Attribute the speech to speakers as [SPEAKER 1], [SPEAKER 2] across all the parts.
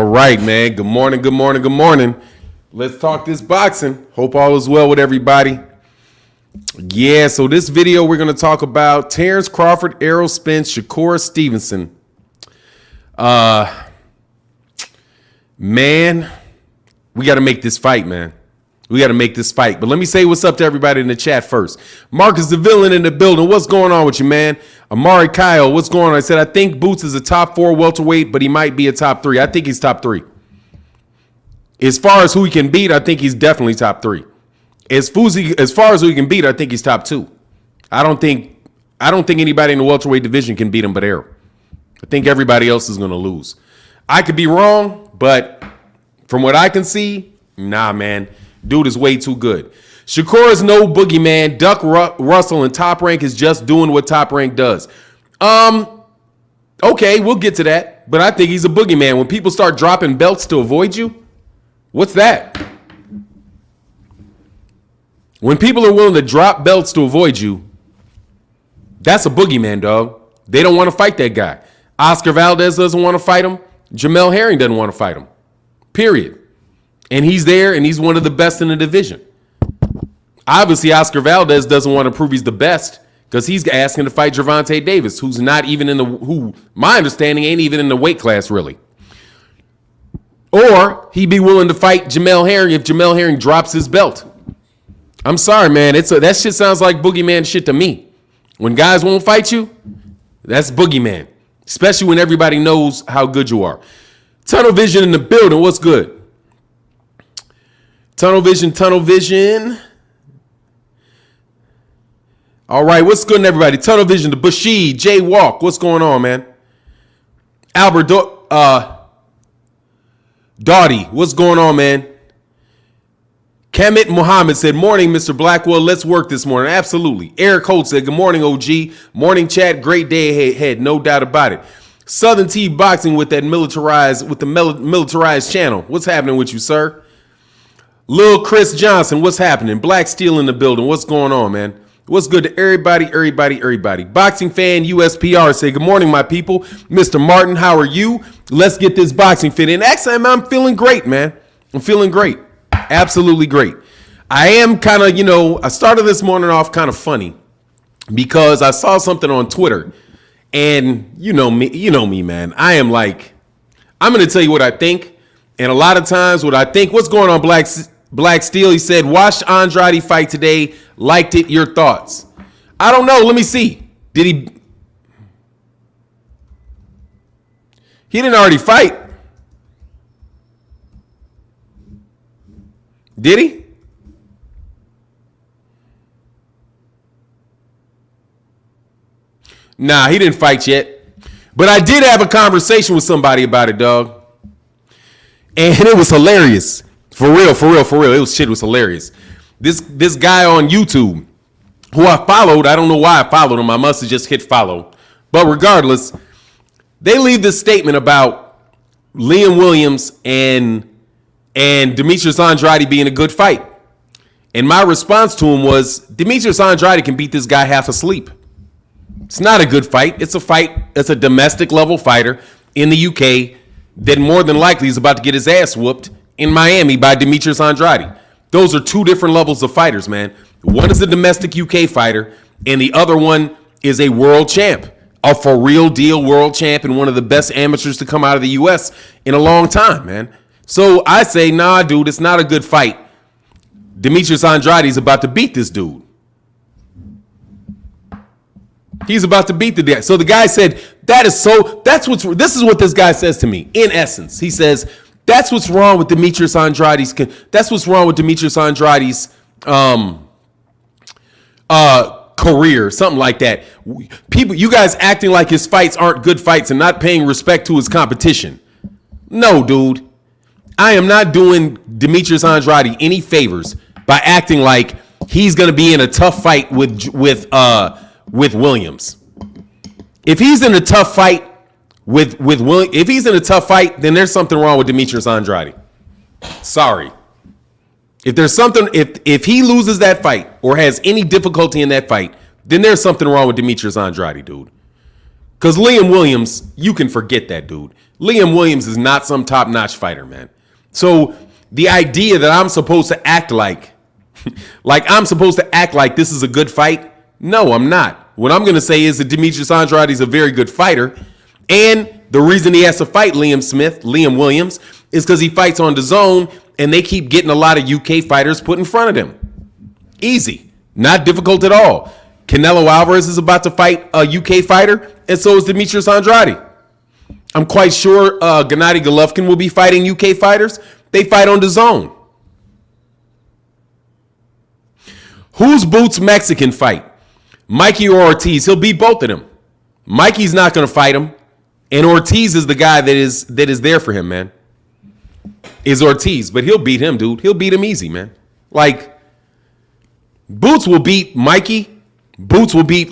[SPEAKER 1] All right, man. Good morning, good morning, good morning. Let's talk this boxing. Hope all is well with everybody. Yeah, so this video we're going to talk about Terrence Crawford, Errol Spence, Shakur Stevenson. Man, we got to make this fight, man. We got to make this fight. But let me say what's up to everybody in the chat first. Marcus the Villain in the building. What's going on with you, man? Amari Kyle, what's going on? I said, I think Boots is a top 4 welterweight, but he might be a top 3. I think he's top 3. As far as who he can beat, I think he's definitely top 3. As far as who he can beat, I think he's top 2. I don't think anybody in the welterweight division can beat him but Errol. I think everybody else is going to lose. I could be wrong, but from what I can see, nah, man. Dude is way too good. Shakur is no boogeyman. Duck Russell and Top Rank is just doing what Top Rank does. Okay, we'll get to that. But I think he's a boogeyman. When people start dropping belts to avoid you, what's that? When people are willing to drop belts to avoid you, that's a boogeyman, dog. They don't want to fight that guy. Oscar Valdez doesn't want to fight him. Jamel Herring doesn't want to fight him. Period. And he's there, and he's one of the best in the division. Obviously, Oscar Valdez doesn't want to prove he's the best because he's asking to fight Gervonta Davis, who's not even my understanding, ain't even in the weight class, really. Or he'd be willing to fight Jamel Herring if Jamel Herring drops his belt. I'm sorry, man. That shit sounds like boogeyman shit to me. When guys won't fight you, that's boogeyman, especially when everybody knows how good you are. Tunnel Vision in the building. What's good? Tunnel Vision. All right, what's good, everybody? Tunnel Vision, the Bushy, Jay Walk. What's going on, man? Albert Doughty, what's going on, man? Kamit Muhammad said, morning, Mr. Blackwell. Let's work this morning. Absolutely. Eric Holt said, good morning, OG. Morning chat, great day ahead, no doubt about it. Southern T Boxing with the militarized channel. What's happening with you, sir? Lil Chris Johnson, what's happening? Black Steel in the building. What's going on, man? What's good to everybody? Boxing fan USPR say, good morning, my people. Mr. Martin, how are you? Let's get this boxing fit in. Actually, I'm feeling great, man. I'm feeling great. Absolutely great. I am kind of, I started this morning off kind of funny because I saw something on Twitter. And you know me, man. I am like, I'm going to tell you what I think. And a lot of times what I think, what's going on, Black Steel? He said, watched Andrade fight today. Liked it. Your thoughts? I don't know. Let me see. Did he? He didn't already fight. Did he? Nah, he didn't fight yet. But I did have a conversation with somebody about it, dog. And it was hilarious. For real. It was hilarious. This guy on YouTube who I followed, I don't know why I followed him. I must have just hit follow. But regardless, they leave this statement about Liam Williams and Demetrius Andrade being a good fight. And my response to him was, Demetrius Andrade can beat this guy half asleep. It's not a good fight. It's a fight. It's a domestic level fighter in the UK that more than likely is about to get his ass whooped in Miami by Demetrius Andrade. Those are two different levels of fighters, man. One is a domestic UK fighter, and the other one is a world champ, a for real deal world champ, and one of the best amateurs to come out of the US in a long time, man. So I say, nah, dude, it's not a good fight. Demetrius Andrade is about to beat this dude. He's about to beat the guy. So the guy said, this is what this guy says to me. In essence, he says, that's what's wrong with Demetrius Andrade's career, something like that. You guys acting like his fights aren't good fights and not paying respect to his competition. No, dude. I am not doing Demetrius Andrade any favors by acting like he's going to be in a tough fight with Williams. If he's in a tough fight if he's in a tough fight, then there's something wrong with Demetrius Andrade. Sorry. If he loses that fight or has any difficulty in that fight, then there's something wrong with Demetrius Andrade, dude. Because Liam Williams, you can forget that, dude. Liam Williams is not some top-notch fighter, man. So the idea that I'm supposed to act like this is a good fight, no, I'm not. What I'm going to say is that Demetrius Andrade is a very good fighter, and the reason he has to fight Liam Williams, is because he fights on DAZN, and they keep getting a lot of UK fighters put in front of him. Easy. Not difficult at all. Canelo Alvarez is about to fight a UK fighter, and so is Demetrius Andrade. I'm quite sure Gennady Golovkin will be fighting UK fighters. They fight on DAZN. Who's Boots' Mexican fight? Mikey or Ortiz? He'll beat both of them. Mikey's not going to fight him, and Ortiz is the guy that is there for him, man. Is Ortiz, but he'll beat him, dude. He'll beat him easy, man. Like, Boots will beat Mikey. Boots will beat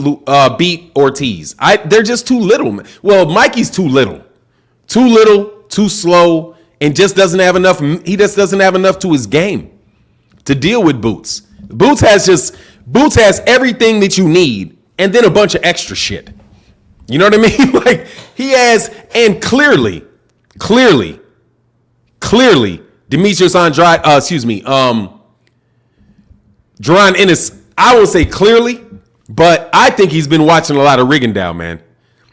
[SPEAKER 1] Ortiz. They're just too little, man. Well, Mikey's too little, too slow, and just doesn't have enough. He just doesn't have enough to his game to deal with Boots. Boots has everything that you need, and then a bunch of extra shit. You know what I mean? Like, he has, and clearly, Demetrius Andrade, Jaron Ennis, I would say clearly, but I think he's been watching a lot of Rigondeaux, man.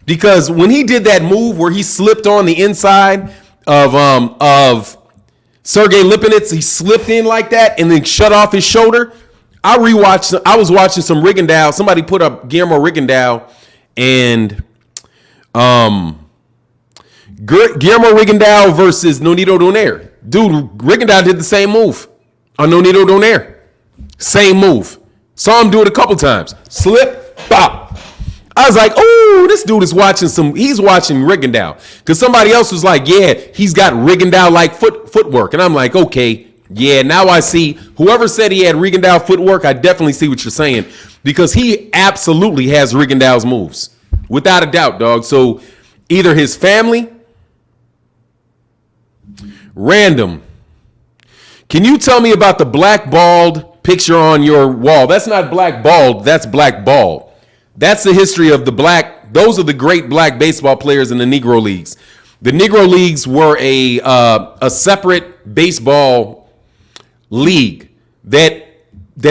[SPEAKER 1] Because when he did that move where he slipped on the inside of Sergey Lipinets, he slipped in like that and then shut off his shoulder. I was watching some Rigondeaux. Somebody put up Guillermo Rigondeaux and Guillermo Rigondeaux versus Nonito Donaire. Dude, Rigondeaux did the same move on Nonito Donaire. Same move. Saw him do it a couple times. Slip, bop. I was like, oh, this dude is he's watching Rigondeaux. Because somebody else was like, yeah, he's got Rigondeaux-like footwork. And I'm like, okay, yeah, now I see. Whoever said he had Rigondeaux footwork, I definitely see what you're saying. Because he absolutely has Rigondeaux's moves. Without a doubt, dog. So either his family, random. Can you tell me about the blackballed picture on your wall? That's not blackballed, that's blackballed. That's the history of those are the great black baseball players in the Negro Leagues. The Negro Leagues were a separate baseball league that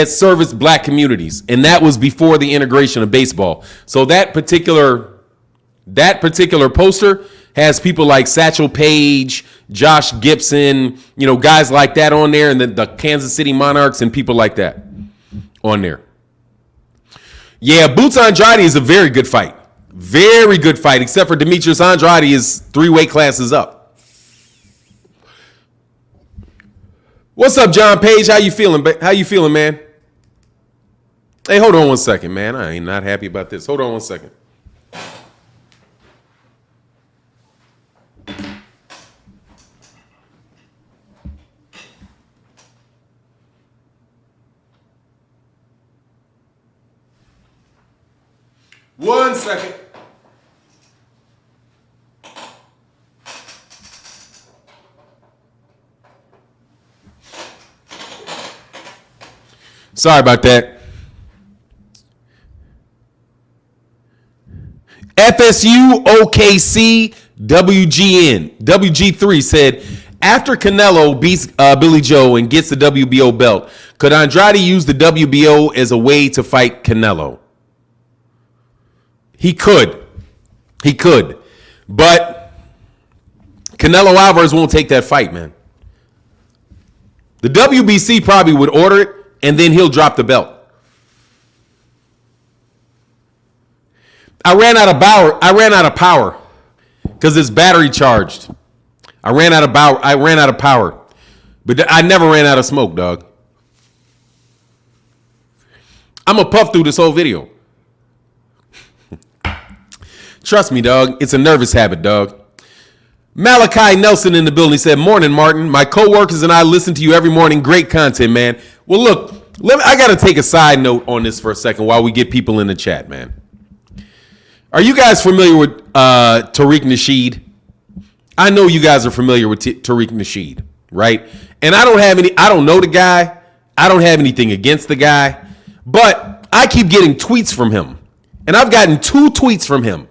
[SPEAKER 1] serviced black communities, and that was before the integration of baseball. So that particular poster has people like Satchel Paige, Josh Gibson, guys like that on there, and the Kansas City Monarchs and people like that on there. Yeah, Boots Andrade is a very good fight. Very good fight, except for Demetrius Andrade is 3 weight classes up. What's up, John Page? How you feeling, man? Hey, hold on one second, man. I ain't not happy about this. Hold on one second. One second. Sorry about that. FSU OKC WGN WG3 said, after Canelo beats Billy Joe and gets the WBO belt, could Andrade use the WBO as a way to fight Canelo? He could. But Canelo Alvarez won't take that fight, man. The WBC probably would order it, and then he'll drop the belt. I ran out of power because it's battery charged. I ran out of power. But I never ran out of smoke, dog. I'm going to puff through this whole video. Trust me, dog. It's a nervous habit, dog. Malachi Nelson in the building. He said, morning, Martin. My coworkers and I listen to you every morning. Great content, man. Well, look, I got to take a side note on this for a second while we get people in the chat, man. Are you guys familiar with Tariq Nasheed? I know you guys are familiar with Tariq Nasheed, right? And I don't know the guy. I don't have anything against the guy. But I keep getting tweets from him. And I've gotten 2 tweets from him.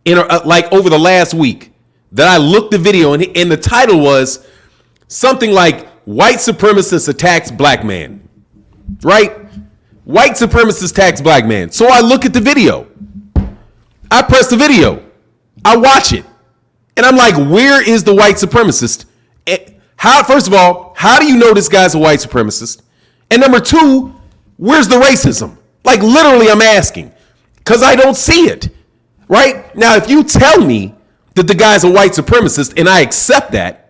[SPEAKER 1] Like over the last week, that I looked the video and the title was something like white supremacist attacks black man, right? White supremacist attacks black man. So I look at the video. I press the video. I watch it. And I'm like, where is the white supremacist? First of all, how do you know this guy's a white supremacist? And number two, where's the racism? Like literally I'm asking because I don't see it, right? Now, if you tell me that the guy's a white supremacist and I accept that,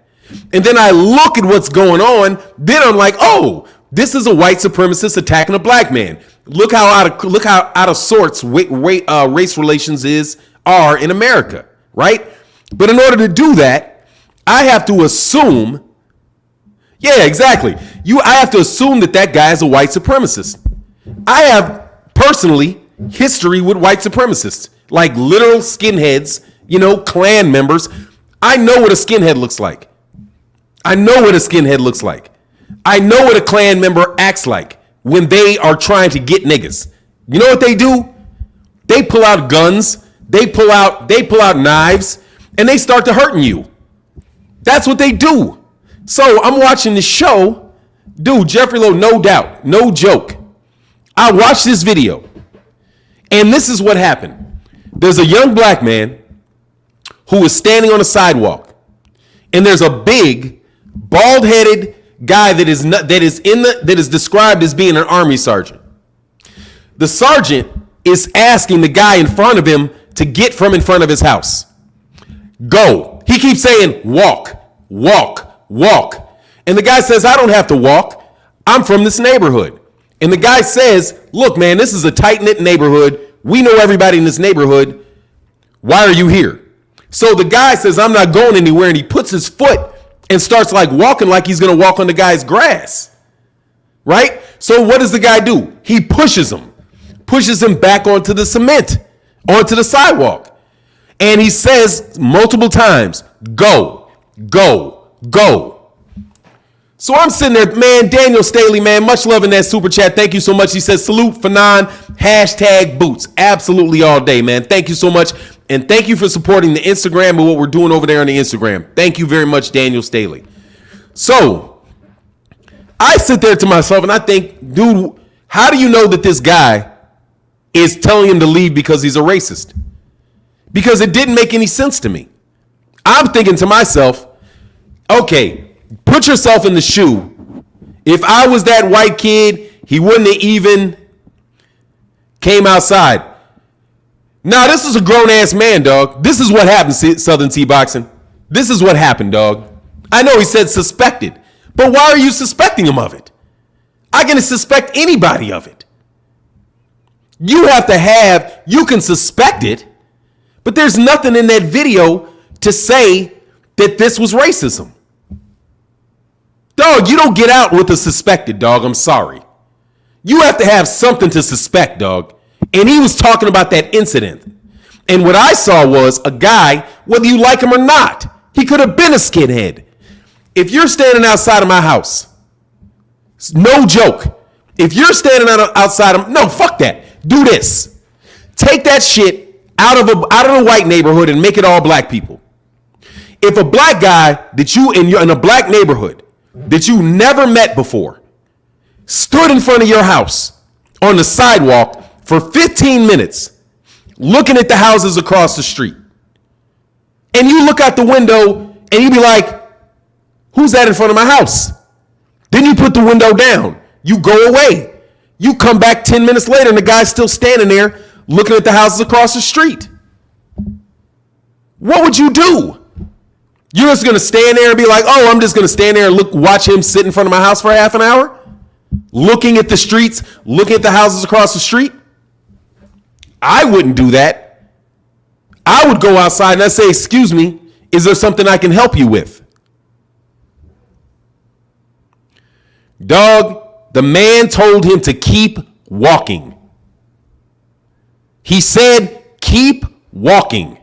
[SPEAKER 1] and then I look at what's going on, then I'm like, oh, this is a white supremacist attacking a black man. Look how out of sorts race relations are in America, right? But in order to do that, I have to assume, yeah, exactly. I have to assume that guy is a white supremacist. I have personally history with white supremacists, like literal skinheads, Klan members. I know what a skinhead looks like. I know what a skinhead looks like. I know what a Klan member acts like when they are trying to get niggas. You know what they do? They pull out guns, they pull out knives, and they start to hurting you. That's what they do. So I'm watching the show. Dude, Jeffrey Lowe, no doubt, no joke. I watched this video, and this is what happened. There's a young black man who is standing on a sidewalk, and there's a big, bald-headed guy that is described as being an army sergeant. The sergeant is asking the guy in front of him to get from in front of his house. Go. He keeps saying, walk, walk, walk. And the guy says, I don't have to walk. I'm from this neighborhood. And the guy says, look, man, this is a tight-knit neighborhood. We know everybody in this neighborhood. Why are you here? So the guy says, I'm not going anywhere. And he puts his foot and starts like walking like he's going to walk on the guy's grass. Right? So what does the guy do? He pushes him back onto the cement, onto the sidewalk. And he says multiple times, go, go, go. So I'm sitting there, man, Daniel Staley, man, much love in that super chat. Thank you so much. He says, salute Fannon, #boots. Absolutely all day, man. Thank you so much. And thank you for supporting the Instagram and what we're doing over there on the Instagram. Thank you very much, Daniel Staley. So I sit there to myself and I think, dude, how do you know that this guy is telling him to leave because he's a racist? Because it didn't make any sense to me. I'm thinking to myself, okay, put yourself in the shoe. If I was that white kid, he wouldn't have even came outside. Nah, this is a grown-ass man, dog. This is what happened, Southern T-Boxing. This is what happened, dog. I know he said suspected, but why are you suspecting him of it? I can suspect anybody of it. You can suspect it, but there's nothing in that video to say that this was racism. Dog, you don't get out with a suspected, dog. I'm sorry. You have to have something to suspect, dog. And he was talking about that incident. And what I saw was a guy, whether you like him or not, he could have been a skinhead. If you're standing outside of my house, no joke. If you're standing outside of, no, fuck that. Do this. Take that shit out of a white neighborhood and make it all black people. If a black guy that you're in a black neighborhood that you never met before stood in front of your house on the sidewalk for 15 minutes looking at the houses across the street, and you look out the window and you be like, who's that in front of my house? Then you put the window down. You go away. You come back 10 minutes later and the guy's still standing there looking at the houses across the street. What would you do? You're just going to stand there and be like, oh, I'm just going to stand there and watch him sit in front of my house for half an hour? Looking at the streets, looking at the houses across the street? I wouldn't do that. I would go outside and I'd say, excuse me, is there something I can help you with? Dog, the man told him to keep walking. He said, keep walking.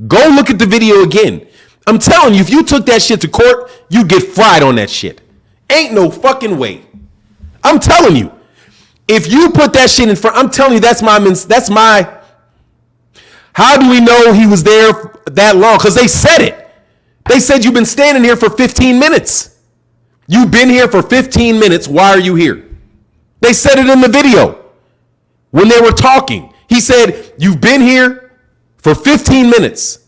[SPEAKER 1] Go look at the video again. I'm telling you, if you took that shit to court, you'd get fried on that shit. Ain't no fucking way. I'm telling you. If you put that shit in front, I'm telling you, that's my, how do we know he was there that long? Because they said it. They said you've been standing here for 15 minutes. You've been here for 15 minutes. Why are you here? They said it in the video when they were talking. He said, you've been here for 15 minutes.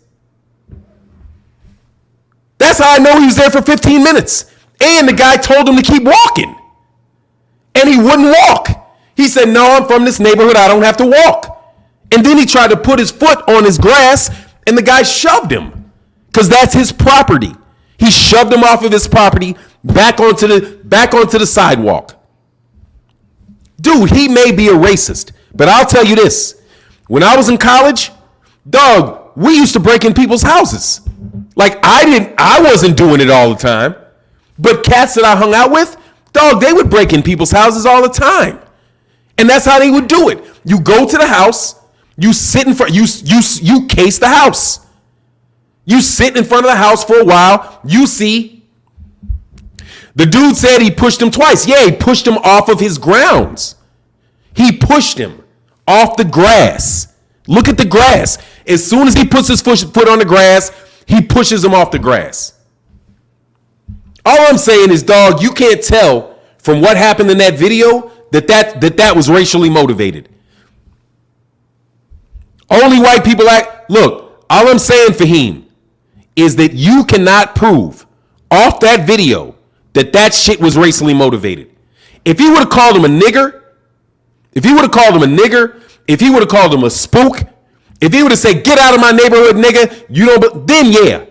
[SPEAKER 1] That's how I know he was there for 15 minutes. And the guy told him to keep walking. And he wouldn't walk. He said, no, I'm from this neighborhood. I don't have to walk. And then he tried to put his foot on his grass, and the guy shoved him because that's his property. He shoved him off of his property back onto the sidewalk. Dude, he may be a racist, but I'll tell you this. When I was in college, dog, we used to break in people's houses. Like I wasn't doing it all the time, but cats that I hung out with, dog, they would break in people's houses all the time. And that's how they would do it. You go to the house, you sit in front, you case the house. You sit in front of the house for a while, you see. The dude said he pushed him twice. Yeah, he pushed him off of his grounds. He pushed him off the grass. Look at the grass. As soon as he puts his foot on the grass, he pushes him off the grass. All I'm saying is, dog, you can't tell from what happened in that video that was racially motivated. Only white people act. Look, all I'm saying, Fahim, is that you cannot prove off that video that shit was racially motivated. If he would have called him a nigger, if he would have called him a spook, if he would have said, get out of my neighborhood, nigga, you don't, then yeah.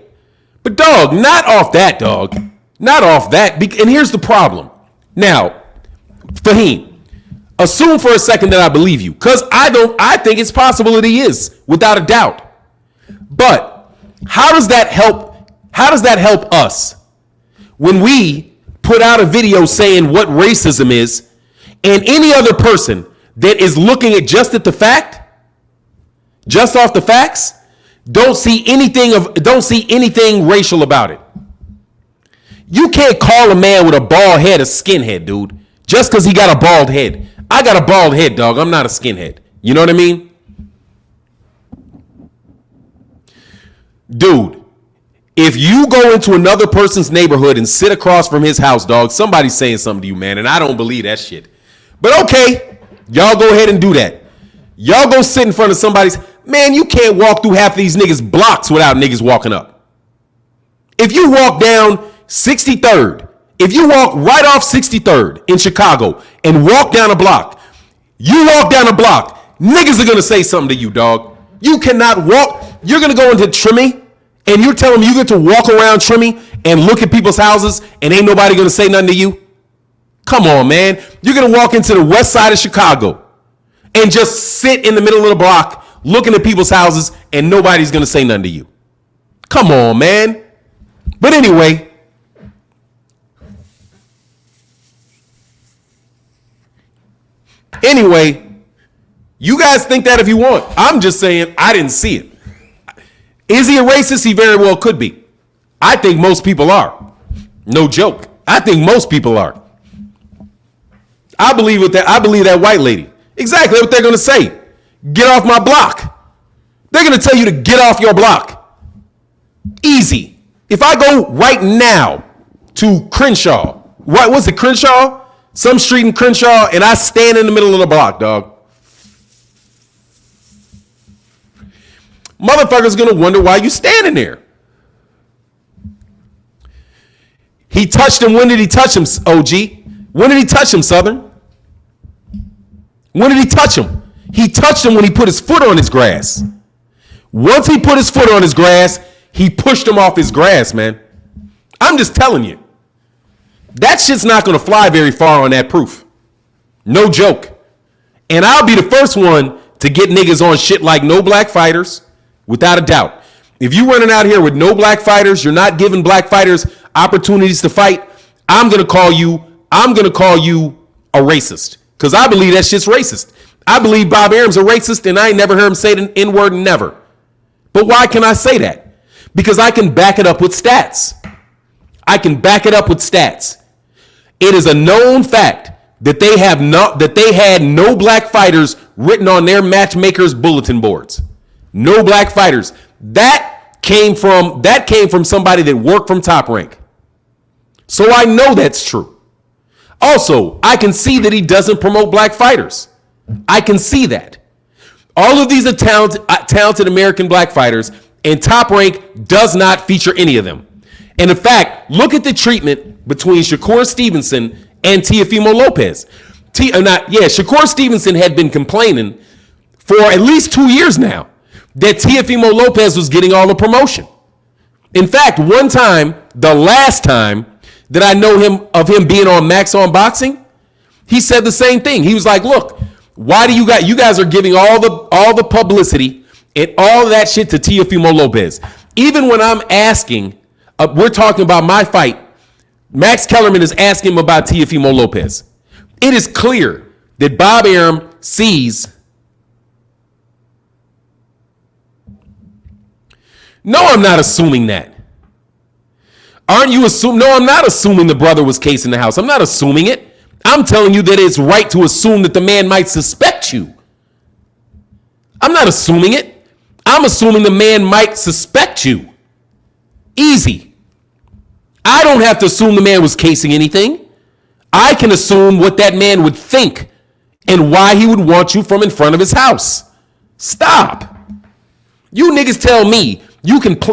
[SPEAKER 1] But dog, not off that, dog. Not off that. And here's the problem. Now, Fahim, assume for a second that I believe you, because I think it's possible that he is, without a doubt. But how does that help? How does that help us when we put out a video saying what racism is, and any other person that is looking at just off the facts, don't see anything racial about it? You can't call a man with a bald head a skinhead, dude, just because he got a bald head. I got a bald head, dog. I'm not a skinhead. You know what I mean? Dude, if you go into another person's neighborhood and sit across from his house, dog, somebody's saying something to you, man, and I don't believe that shit. But okay, y'all go ahead and do that. Y'all go sit in front of somebody's. Man, you can't walk through half of these niggas' blocks without niggas walking up. If you walk down 63rd, if you walk right off 63rd in Chicago and walk down a block, niggas are going to say something to you, dog. You cannot walk. You're going to go into Trimmy and you're telling me you get to walk around Trimmy and look at people's houses and ain't nobody going to say nothing to you? Come on, man. You're going to walk into the west side of Chicago and just sit in the middle of the block looking at people's houses and nobody's going to say nothing to you. Come on, man. But anyway, you guys think that if you want. I'm just saying I didn't see it. Is he a racist? He very well could be. I think most people are. No joke. I think most people are. I believe that white lady. Exactly what they're going to say. Get off my block. They're going to tell you to get off your block. Easy. If I go right now to Crenshaw, what's it, Crenshaw? Some street in Crenshaw, and I stand in the middle of the block, dog. Motherfucker's gonna wonder why you standing there. He touched him. When did he touch him, OG? When did he touch him, Southern? When did he touch him? He touched him when he put his foot on his grass. Once he put his foot on his grass, he pushed him off his grass, man. I'm just telling you. That shit's not going to fly very far on that proof. No joke. And I'll be the first one to get niggas on shit like no black fighters, without a doubt. If you running out here with no black fighters, you're not giving black fighters opportunities to fight, I'm going to call you a racist. Because I believe that shit's racist. I believe Bob Arum's a racist, and I ain't never heard him say the N-word never. But why can I say that? Because I can back it up with stats. It is a known fact that they had no black fighters written on their matchmakers' bulletin boards. No black fighters. That came from somebody that worked from Top Rank. So I know that's true. Also, I can see that he doesn't promote black fighters. I can see that. All of these are talented American black fighters, and Top Rank does not feature any of them. And in fact, look at the treatment between Shakur Stevenson and Teofimo Lopez. Shakur Stevenson had been complaining for at least 2 years now that Teofimo Lopez was getting all the promotion. In fact, one time, the last time that I know of him being on Max on Boxing, he said the same thing. He was like, look, why do you guys are giving all the publicity and all of that shit to Teofimo Lopez? Even when I'm asking, we're talking about my fight, Max Kellerman is asking him about Teofimo Lopez. It is clear that Bob Arum sees. No, I'm not assuming that. Aren't you assuming? No, I'm not assuming the brother was casing the house. I'm not assuming it. I'm telling you that it's right to assume that the man might suspect you. I'm not assuming it. I'm assuming the man might suspect you. Easy. I don't have to assume the man was casing anything. I can assume what that man would think and why he would want you from in front of his house. Stop. You niggas tell me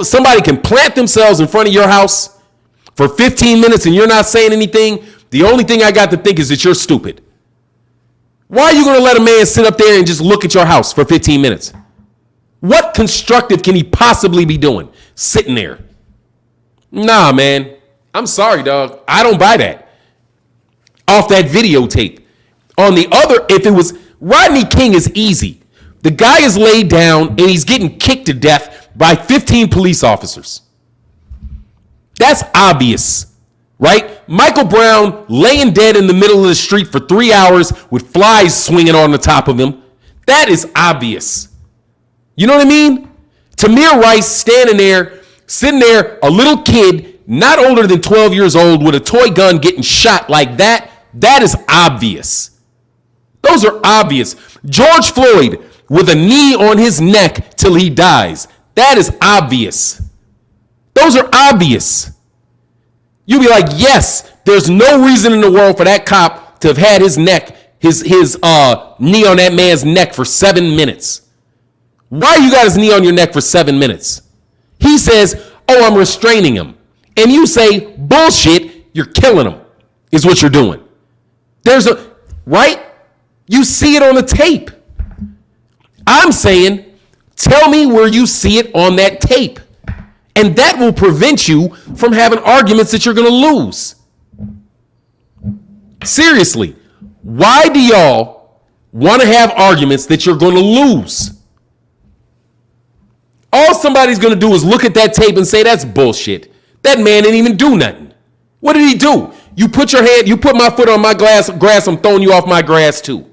[SPEAKER 1] somebody can plant themselves in front of your house for 15 minutes and you're not saying anything. The only thing I got to think is that you're stupid. Why are you going to let a man sit up there and just look at your house for 15 minutes? What constructive can he possibly be doing? Sitting there. Nah, man. I'm sorry, dog. I don't buy that. Off that videotape. On the other, if it was Rodney King is easy. The guy is laid down and he's getting kicked to death by 15 police officers. That's obvious, right? Michael Brown laying dead in the middle of the street for 3 hours with flies swinging on the top of him. That is obvious. You know what I mean? Tamir Rice standing there, sitting there, a little kid, not older than 12 years old, with a toy gun getting shot like that. That is obvious. Those are obvious. George Floyd with a knee on his neck till he dies. That is obvious. Those are obvious. You'll be like, yes, there's no reason in the world for that cop to have had his neck, his knee on that man's neck for 7 minutes. Why you got his knee on your neck for 7 minutes? He says, oh, I'm restraining him. And you say, bullshit, you're killing him, is what you're doing. Right? You see it on the tape. I'm saying, tell me where you see it on that tape. And that will prevent you from having arguments that you're going to lose. Seriously, why do y'all want to have arguments that you're going to lose? All somebody's going to do is look at that tape and say, that's bullshit. That man didn't even do nothing. What did he do? You put my foot on my grass, I'm throwing you off my grass too.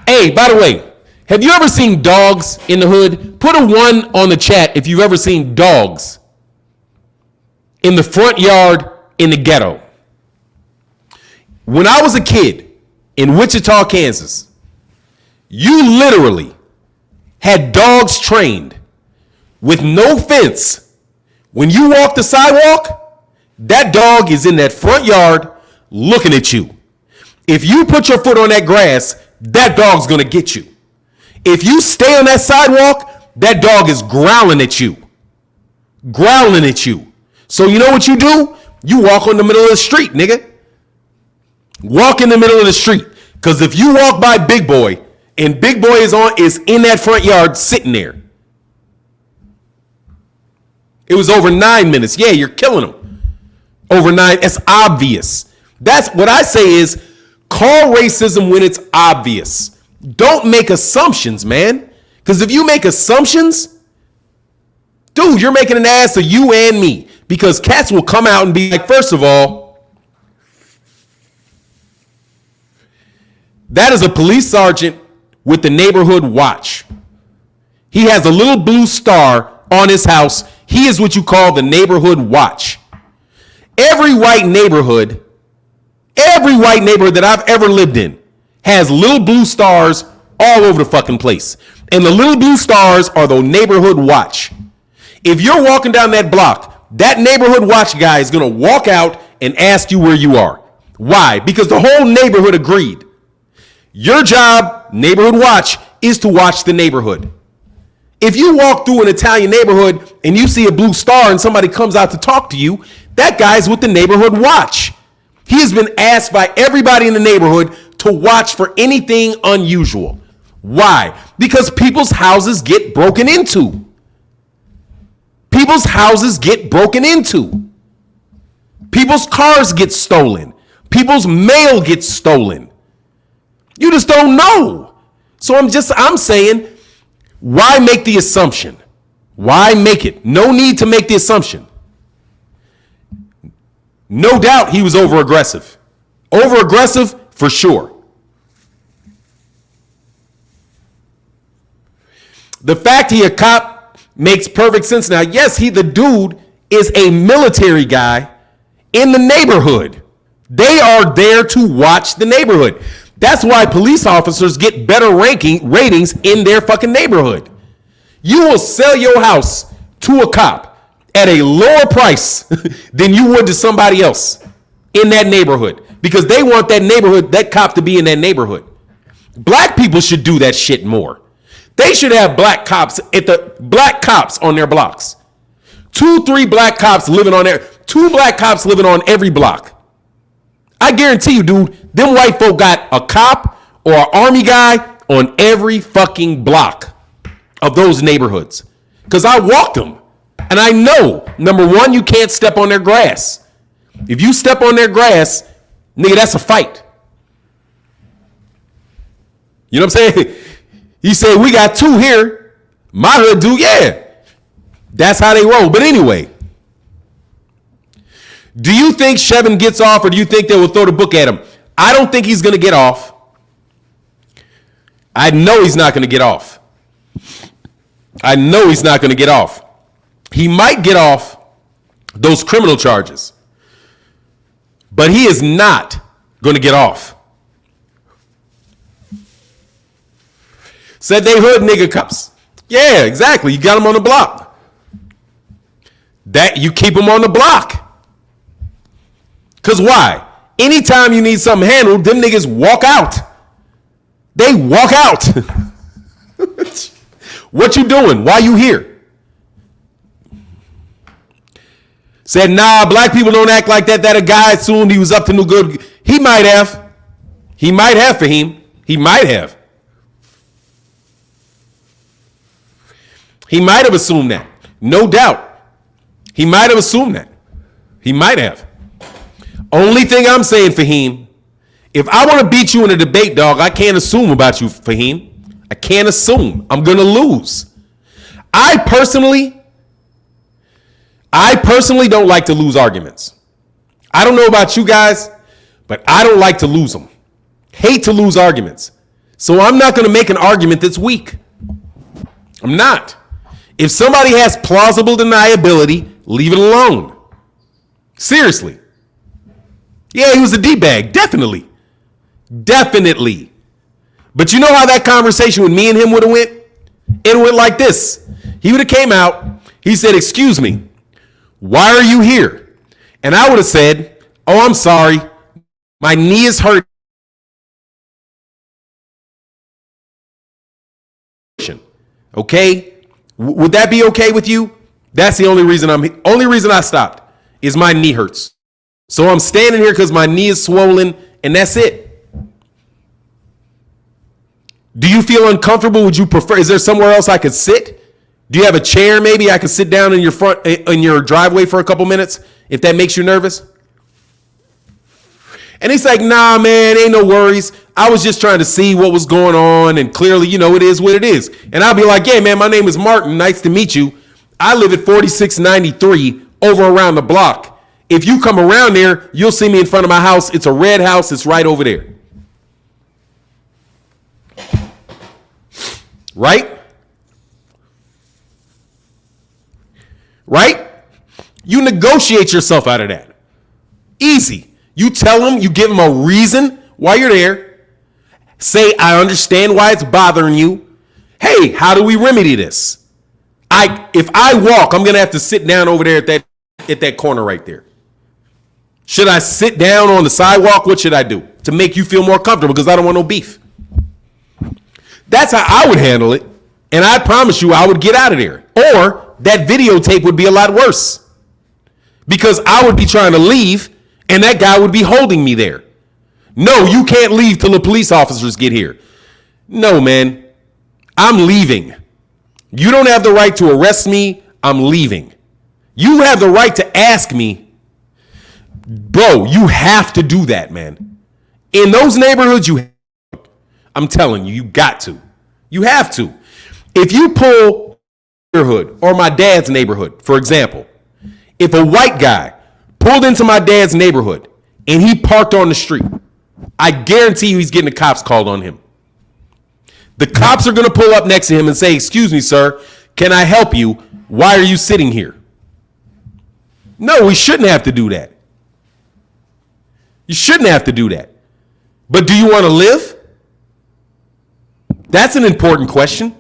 [SPEAKER 1] Hey, by the way, have you ever seen dogs in the hood? Put a 1 on the chat if you've ever seen dogs in the front yard in the ghetto. When I was a kid in Wichita, Kansas, you literally had dogs trained with no fence. When you walk the sidewalk, that dog is in that front yard looking at you. If you put your foot on that grass, that dog's going to get you. If you stay on that sidewalk, that dog is growling at you. Growling at you. So you know what you do? You walk on the middle of the street, nigga. Walk in the middle of the street. Because if you walk by Big Boy, and Big Boy is in that front yard sitting there. It was over 9 minutes. Yeah, you're killing him. Over 9. It's obvious. That's what I say is call racism when it's obvious. Don't make assumptions, man. Because if you make assumptions, dude, you're making an ass of you and me. Because cats will come out and be like, first of all, that is a police sergeant with the neighborhood watch. He has a little blue star on his house. He is what you call the neighborhood watch. Every white neighborhood that I've ever lived in has little blue stars all over the fucking place. And the little blue stars are the neighborhood watch. If you're walking down that block, that neighborhood watch guy is going to walk out and ask you where you are. Why? Because the whole neighborhood agreed. Your job, neighborhood watch, is to watch the neighborhood. If you walk through an Italian neighborhood and you see a blue star and somebody comes out to talk to you, that guy's with the neighborhood watch. He has been asked by everybody in the neighborhood to watch for anything unusual. Why? Because people's houses get broken into. People's houses get broken into. People's cars get stolen. People's mail gets stolen. You just don't know. So I'm saying, why make the assumption? Why make it? No need to make the assumption. No doubt he was over aggressive. Over aggressive for sure. The fact he a cop makes perfect sense now. Yes, the dude is a military guy in the neighborhood. They are there to watch the neighborhood. That's why police officers get better ratings in their fucking neighborhood. You will sell your house to a cop at a lower price than you would to somebody else in that neighborhood because they want that neighborhood, that cop to be in that neighborhood. Black people should do that shit more. They should have black cops on their blocks. 2-3 black cops living on there. 2 black cops living on every block. I guarantee you, dude, them white folk got a cop or an army guy on every fucking block of those neighborhoods. Because I walked them. And I know, number one, you can't step on their grass. If you step on their grass, nigga, that's a fight. You know what I'm saying? He said, we got 2 here. My hood dude, yeah. That's how they roll. But anyway, do you think Chevin gets off or do you think they will throw the book at him? I don't think he's going to get off. I know he's not going to get off. I know he's not going to get off. He might get off those criminal charges, but he is not going to get off. Said they hood nigga cops. Yeah, exactly. You got them on the block. That you keep them on the block. Because why? Anytime you need something handled, them niggas walk out. They walk out. What you doing? Why you here? Said, nah, black people don't act like that. That a guy assumed he was up to no good. He might have. He might have, Fahim. He might have. He might have assumed that. No doubt. He might have assumed that. He might have. Only thing I'm saying, Fahim, if I want to beat you in a debate, dog, I can't assume about you, Fahim. I can't assume. I'm going to lose. I personally don't like to lose arguments. I don't know about you guys, but I don't like to lose them. Hate to lose arguments. So I'm not going to make an argument that's weak. I'm not. If somebody has plausible deniability, leave it alone. Seriously. Yeah, he was a D-bag. Definitely. Definitely. But you know how that conversation with me and him would have went? It went like this. He would have came out. He said, excuse me, why are you here? And I would have said, oh, I'm sorry. My knee is hurt. Okay? Would that be okay with you? That's the only reason I stopped is my knee hurts. So I'm standing here because my knee is swollen and that's it. Do you feel uncomfortable? Would you prefer, is there somewhere else I could sit? Do you have a chair maybe I could sit down in your driveway for a couple minutes if that makes you nervous? And he's like, nah, man, ain't no worries. I was just trying to see what was going on. And clearly, it is what it is. And I'll be like, yeah, man, my name is Martin. Nice to meet you. I live at 4693 over around the block. If you come around there, you'll see me in front of my house. It's a red house. It's right over there. Right? Right? You negotiate yourself out of that. Easy. You tell them, you give them a reason why you're there. Say, I understand why it's bothering you. Hey, how do we remedy this? If I walk, I'm going to have to sit down over there at that corner right there. Should I sit down on the sidewalk? What should I do to make you feel more comfortable? Because I don't want no beef. That's how I would handle it. And I promise you I would get out of there. Or that videotape would be a lot worse. Because I would be trying to leave and that guy would be holding me there. No, you can't leave till the police officers get here. No, man. I'm leaving. You don't have the right to arrest me. I'm leaving. You have the right to ask me. Bro, you have to do that, man. In those neighborhoods, I'm telling you, you got to. You have to. If you pull neighborhood or my dad's neighborhood, for example, if a white guy pulled into my dad's neighborhood and he parked on the street, I guarantee you he's getting the cops called on him. The cops are going to pull up next to him and say, excuse me, sir, can I help you? Why are you sitting here? No, we shouldn't have to do that. You shouldn't have to do that. But do you want to live? That's an important question.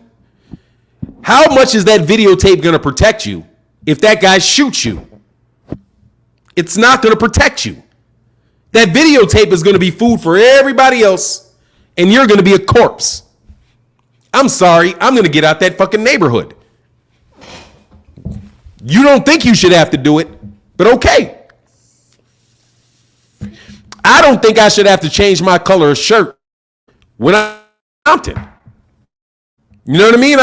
[SPEAKER 1] How much is that videotape going to protect you if that guy shoots you? It's not going to protect you. That videotape is going to be food for everybody else, and you're going to be a corpse. I'm sorry, I'm going to get out that fucking neighborhood. You don't think you should have to do it, but okay. I don't think I should have to change my color of shirt when I'm Compton. You know what I mean?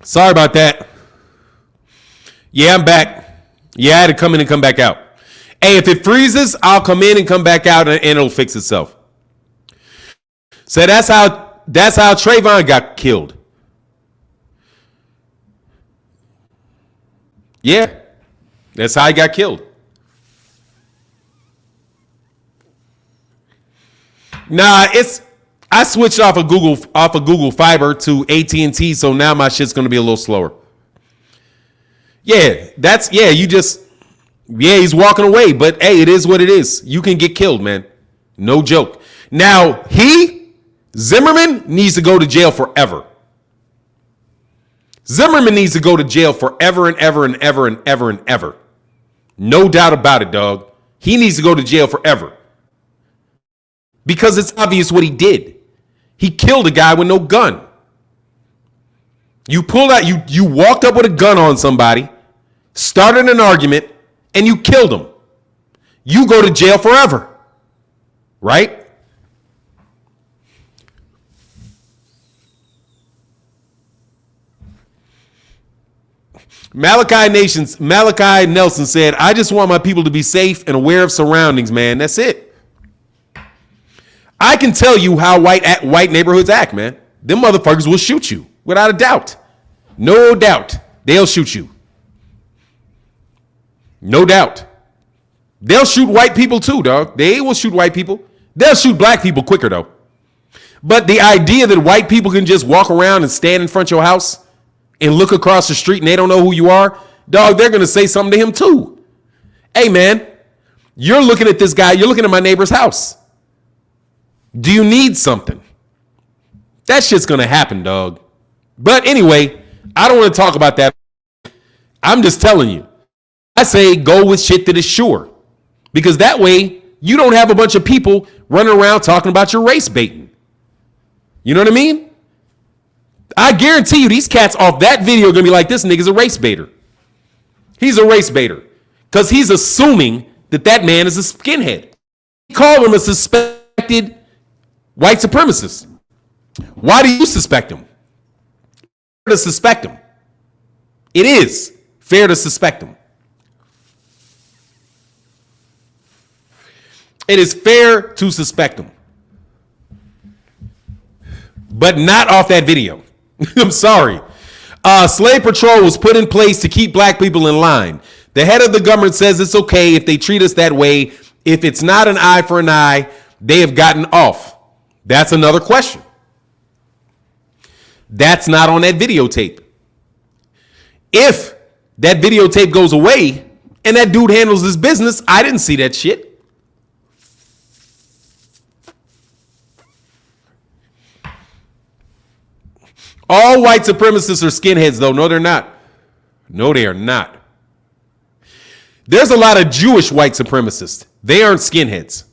[SPEAKER 1] Sorry about that. Yeah, I'm back. Yeah, I had to come in and come back out. Hey, if it freezes, I'll come in and come back out and it'll fix itself. So that's how Trayvon got killed. Yeah, that's how he got killed. Nah, I switched off of Google Fiber to AT&T, so now my shit's gonna be a little slower. Yeah, he's walking away, but hey, it is what it is. You can get killed, man. No joke. Now, Zimmerman needs to go to jail forever. Zimmerman needs to go to jail forever and ever and ever and ever and ever. No doubt about it, dog. He needs to go to jail forever. Because it's obvious what he did. He killed a guy with no gun. You pulled out, you walked up with a gun on somebody, started an argument, and you killed him. You go to jail forever. Right? Malachi Nelson said, I just want my people to be safe and aware of surroundings, man. That's it. I can tell you how white neighborhoods act, man. Them motherfuckers will shoot you without a doubt. No doubt. They'll shoot you. No doubt. They'll shoot white people too, dog. They will shoot white people. They'll shoot black people quicker, though. But the idea that white people can just walk around and stand in front of your house and look across the street and they don't know who you are, dog, they're going to say something to him too. Hey, man, you're looking at this guy. You're looking at my neighbor's house. Do you need something? That shit's going to happen, dog. But anyway, I don't want to talk about that. I'm just telling you. I say go with shit that is sure. Because that way, you don't have a bunch of people running around talking about your race baiting. You know what I mean? I guarantee you these cats off that video are going to be like, this nigga's a race baiter. He's a race baiter. Because he's assuming that man is a skinhead. He called him a suspected White supremacists. Why do you suspect them? Fair to suspect them. It is fair to suspect them. It is fair to suspect them. But not off that video. I'm sorry. Slave patrol was put in place to keep black people in line. The head of the government says it's okay if they treat us that way. If it's not an eye for an eye, they have gotten off. That's another question. That's not on that videotape. If that videotape goes away and that dude handles his business, I didn't see that shit. All white supremacists are skinheads, though. No, they're not. No, they are not. There's a lot of Jewish white supremacists. They aren't skinheads.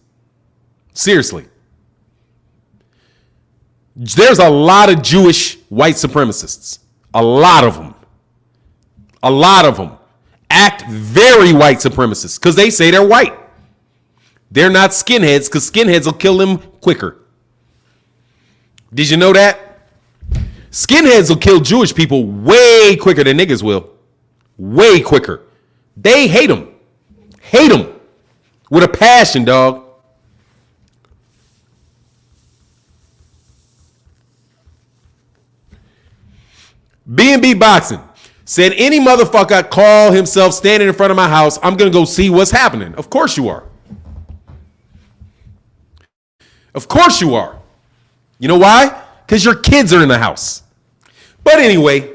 [SPEAKER 1] Seriously. There's a lot of Jewish white supremacists. A lot of them. A lot of them act very white supremacists because they say they're white. They're not skinheads because skinheads will kill them quicker. Did you know that? Skinheads will kill Jewish people way quicker than niggas will. Way quicker. They hate them. Hate them. With a passion, dog. B&B Boxing said any motherfucker call himself standing in front of my house, I'm going to go see what's happening. Of course you are. Of course you are. You know why? Because your kids are in the house. But anyway,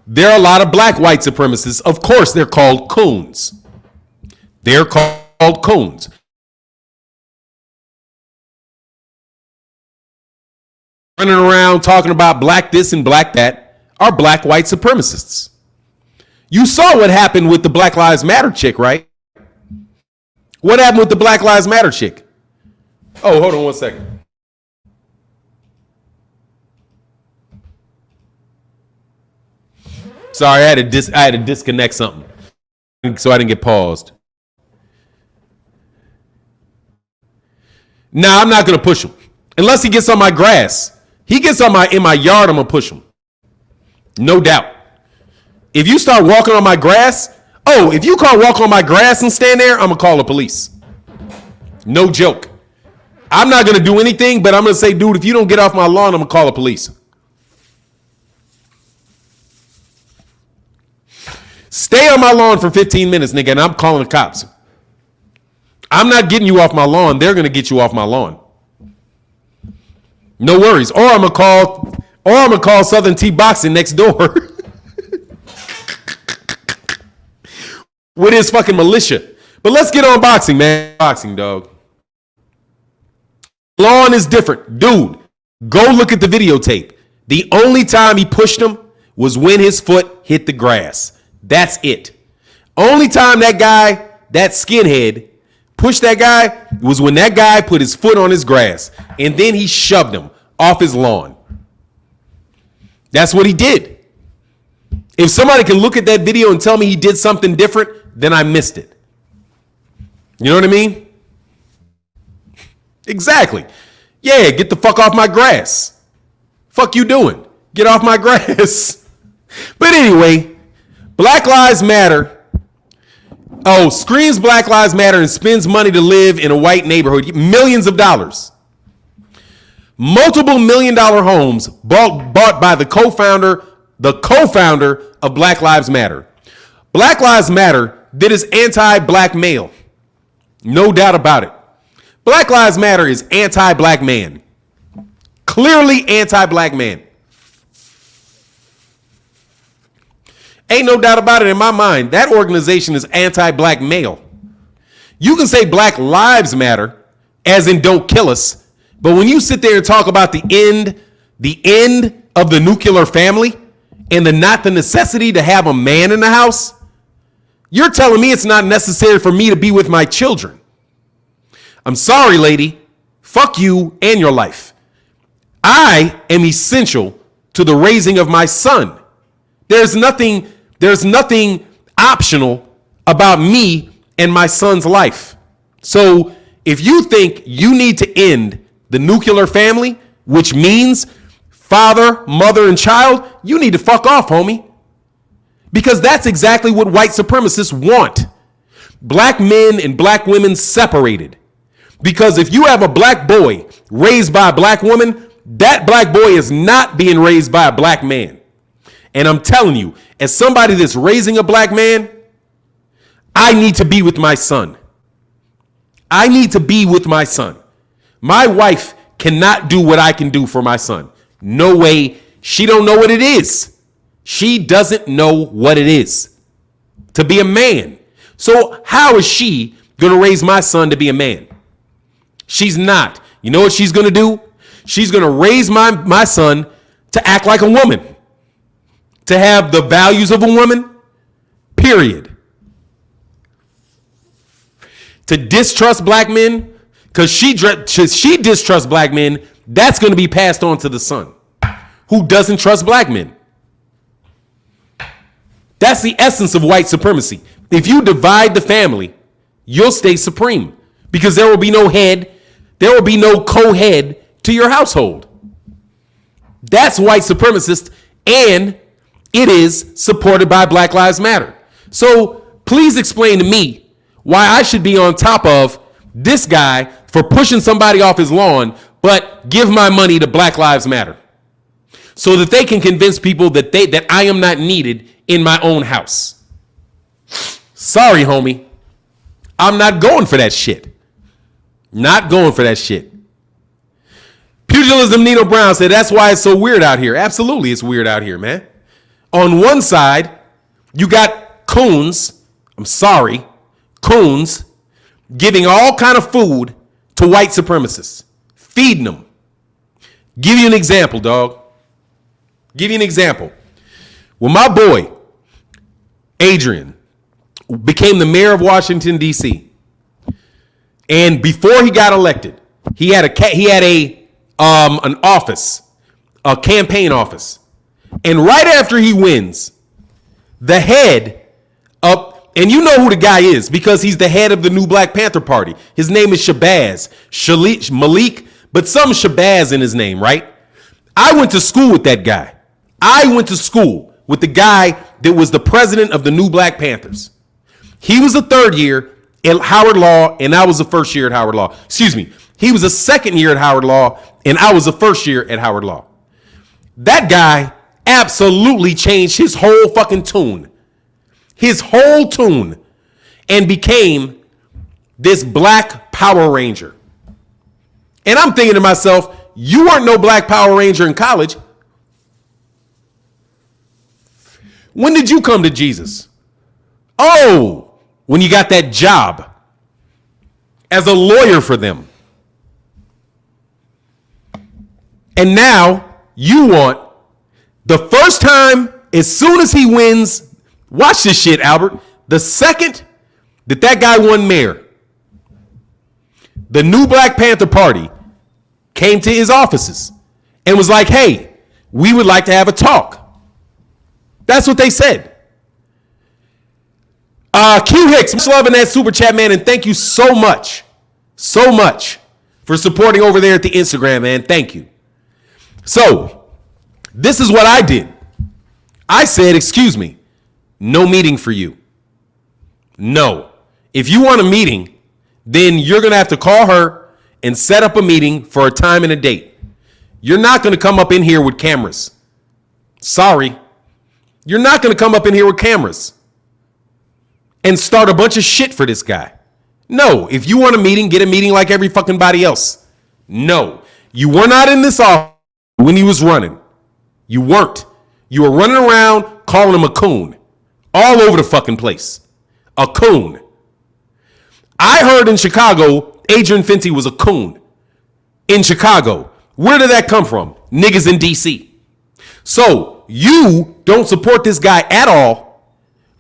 [SPEAKER 1] there are a lot of black white supremacists. Of course, they're called coons. They're called coons. Running around talking about black this and black that are black white supremacists. You saw what happened with the Black Lives Matter chick, right? What happened with the Black Lives Matter chick? Oh, hold on one second. Sorry, I had to disconnect something, so I didn't get paused. Nah, I'm not gonna push him unless he gets on my grass. He gets on in my yard, I'm gonna push him. No doubt. If you start walking on my grass, if you can't walk on my grass and stand there, I'm gonna call the police. No joke. I'm not going to do anything, but I'm going to say, dude, if you don't get off my lawn, I'm going to call the police. Stay on my lawn for 15 minutes, nigga, and I'm calling the cops. I'm not getting you off my lawn. They're going to get you off my lawn. No worries. Or I'm going to call Southern T Boxing next door with his fucking militia. But let's get on boxing, man. Boxing, dog. Lawn is different. Dude, go look at the videotape. The only time he pushed him was when his foot hit the grass. That's it. Only time that guy, that skinhead, pushed that guy was when that guy put his foot on his grass. And then he shoved him off his lawn. That's what he did. If somebody can look at that video and tell me he did something different, then I missed it. You know what I mean? Exactly. Yeah, get the fuck off my grass. Fuck you doing? Get off my grass. But anyway, Black Lives Matter. Screams Black Lives Matter and spends money to live in a white neighborhood. Millions of dollars. Multiple $1 million homes bought by the co-founder of Black Lives Matter. Black Lives Matter that is anti-black male. No doubt about it. Black Lives Matter is anti-black man. Clearly anti-black man. Ain't no doubt about it in my mind. That organization is anti-black male. You can say Black Lives Matter, as in don't kill us, but when you sit there and talk about the end of the nuclear family and not the necessity to have a man in the house, you're telling me it's not necessary for me to be with my children. I'm sorry, lady. Fuck you and your life. I am essential to the raising of my son. There's nothing optional about me and my son's life. So if you think you need to end the nuclear family, which means father, mother, and child, you need to fuck off, homie. Because that's exactly what white supremacists want. Black men and black women separated. Because if you have a black boy raised by a black woman, that black boy is not being raised by a black man. And I'm telling you, as somebody that's raising a black man, I need to be with my son. I need to be with my son. My wife cannot do what I can do for my son. No way. She don't know what it is. She doesn't know what it is to be a man. So how is she going to raise my son to be a man? She's not. You know what she's going to do? She's going to raise my son to act like a woman, to have the values of a woman, period. To distrust black men, because she distrusts black men, that's going to be passed on to the son, who doesn't trust black men. That's the essence of white supremacy. If you divide the family, you'll stay supreme, because there will be no head, there will be no co-head to your household. That's white supremacist, and it is supported by Black Lives Matter. So please explain to me why I should be on top of this guy for pushing somebody off his lawn, but give my money to Black Lives Matter so that they can convince people that I am not needed in my own house. Sorry, homie. I'm not going for that shit. Not going for that shit. Pugilism Nino Brown said that's why it's so weird out here. Absolutely, it's weird out here, man. On one side, you got coons, coons, giving all kind of food to white supremacists, feeding them. Give you an example, dog. Give you an example. When my boy, Adrian, became the mayor of Washington, D.C., and before he got elected, he had an office, a campaign office. And right after he wins, the head of, and you know who the guy is because he's the head of the new Black Panther Party. His name is Malik, but some Shabazz in his name, right? I went to school with that guy. I went to school with the guy that was the president of the new Black Panthers. He was a third year at Howard Law, and I was the first year at Howard Law. Excuse me. He was a second year at Howard Law, and I was the first year at Howard Law. That guy absolutely changed his whole fucking tune. His whole tune. And became this Black Power Ranger. And I'm thinking to myself, you weren't no Black Power Ranger in college. When did you come to Jesus? Oh, when you got that job as a lawyer for them. And now you want the first time, as soon as he wins, watch this shit, Albert. The second that guy won mayor, the new Black Panther Party came to his offices and was like, hey, we would like to have a talk. That's what they said. Q Hicks, much love in that super chat, man, and thank you so much for supporting over there at the Instagram, man. Thank you. So, this is what I did. I said, excuse me, no meeting for you. No. If you want a meeting, then you're going to have to call her and set up a meeting for a time and a date. You're not going to come up in here with cameras. Sorry. You're not going to come up in here with cameras and start a bunch of shit for this guy. No. If you want a meeting, get a meeting like every fucking body else. No. You were not in this office when he was running. You weren't. You were running around calling him a coon all over the fucking place. A coon. I heard in Chicago, Adrian Fenty was a coon. In Chicago. Where did that come from? Niggas in DC. So you don't support this guy at all,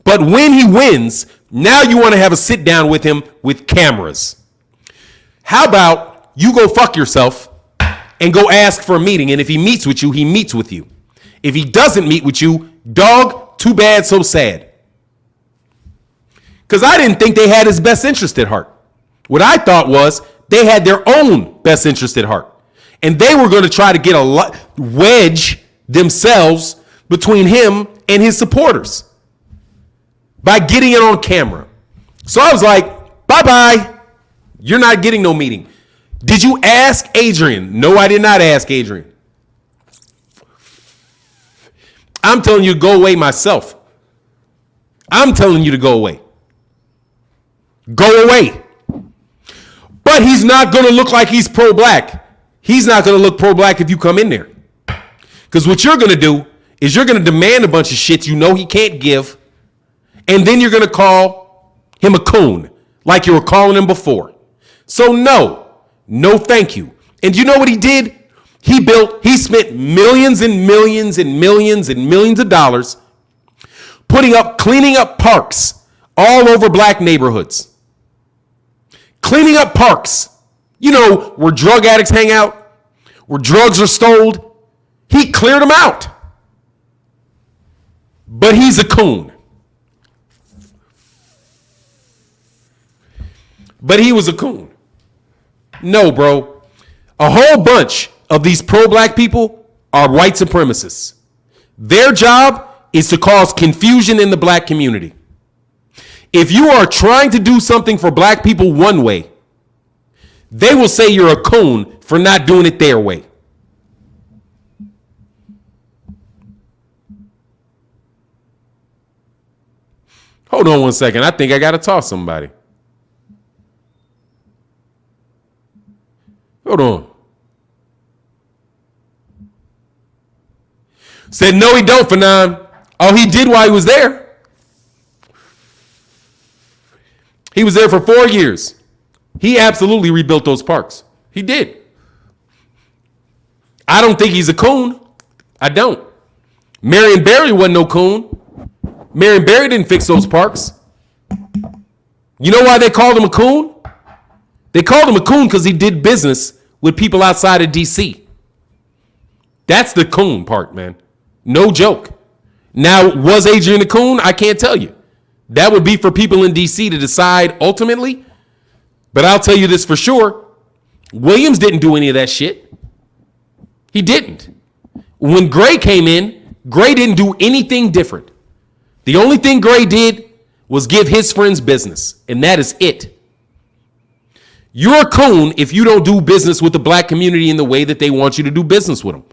[SPEAKER 1] but when he wins, now you want to have a sit down with him with cameras. How about you go fuck yourself and go ask for a meeting, and if he meets with you, he meets with you. If he doesn't meet with you, dog, too bad, so sad. Because I didn't think they had his best interest at heart. What I thought was they had their own best interest at heart. And they were going to try to get wedge themselves between him and his supporters by getting it on camera. So I was like, bye-bye. You're not getting no meeting. Did you ask Adrian? No, I did not ask Adrian. I'm telling you to go away myself. I'm telling you to go away. Go away. But he's not going to look like he's pro-black. He's not going to look pro-black if you come in there. Because what you're going to do is you're going to demand a bunch of shit you know he can't give. And then you're going to call him a coon like you were calling him before. So no, thank you. And you know what he did? He spent millions and millions and millions and millions of dollars cleaning up parks all over black neighborhoods. Cleaning up parks, where drug addicts hang out, where drugs are stowed. He cleared them out. But he's a coon. But he was a coon. No, bro. A whole bunch of these pro-black people are white supremacists. Their job is to cause confusion in the black community. If you are trying to do something for black people one way, they will say you're a coon for not doing it their way. Hold on one second. I think I got to toss somebody. Hold on. Said, no, he don't, Fannon. Oh, he did while he was there. He was there for 4 years. He absolutely rebuilt those parks. He did. I don't think he's a coon. I don't. Marion Barry wasn't no coon. Marion Barry didn't fix those parks. You know why they called him a coon? They called him a coon because he did business with people outside of D.C. That's the coon part, man. No joke. Now, was Adrian a coon? I can't tell you. That would be for people in D.C. to decide ultimately. But I'll tell you this for sure. Williams didn't do any of that shit. He didn't. When Gray came in, Gray didn't do anything different. The only thing Gray did was give his friends business, and that is it. You're a coon if you don't do business with the black community in the way that they want you to do business with them.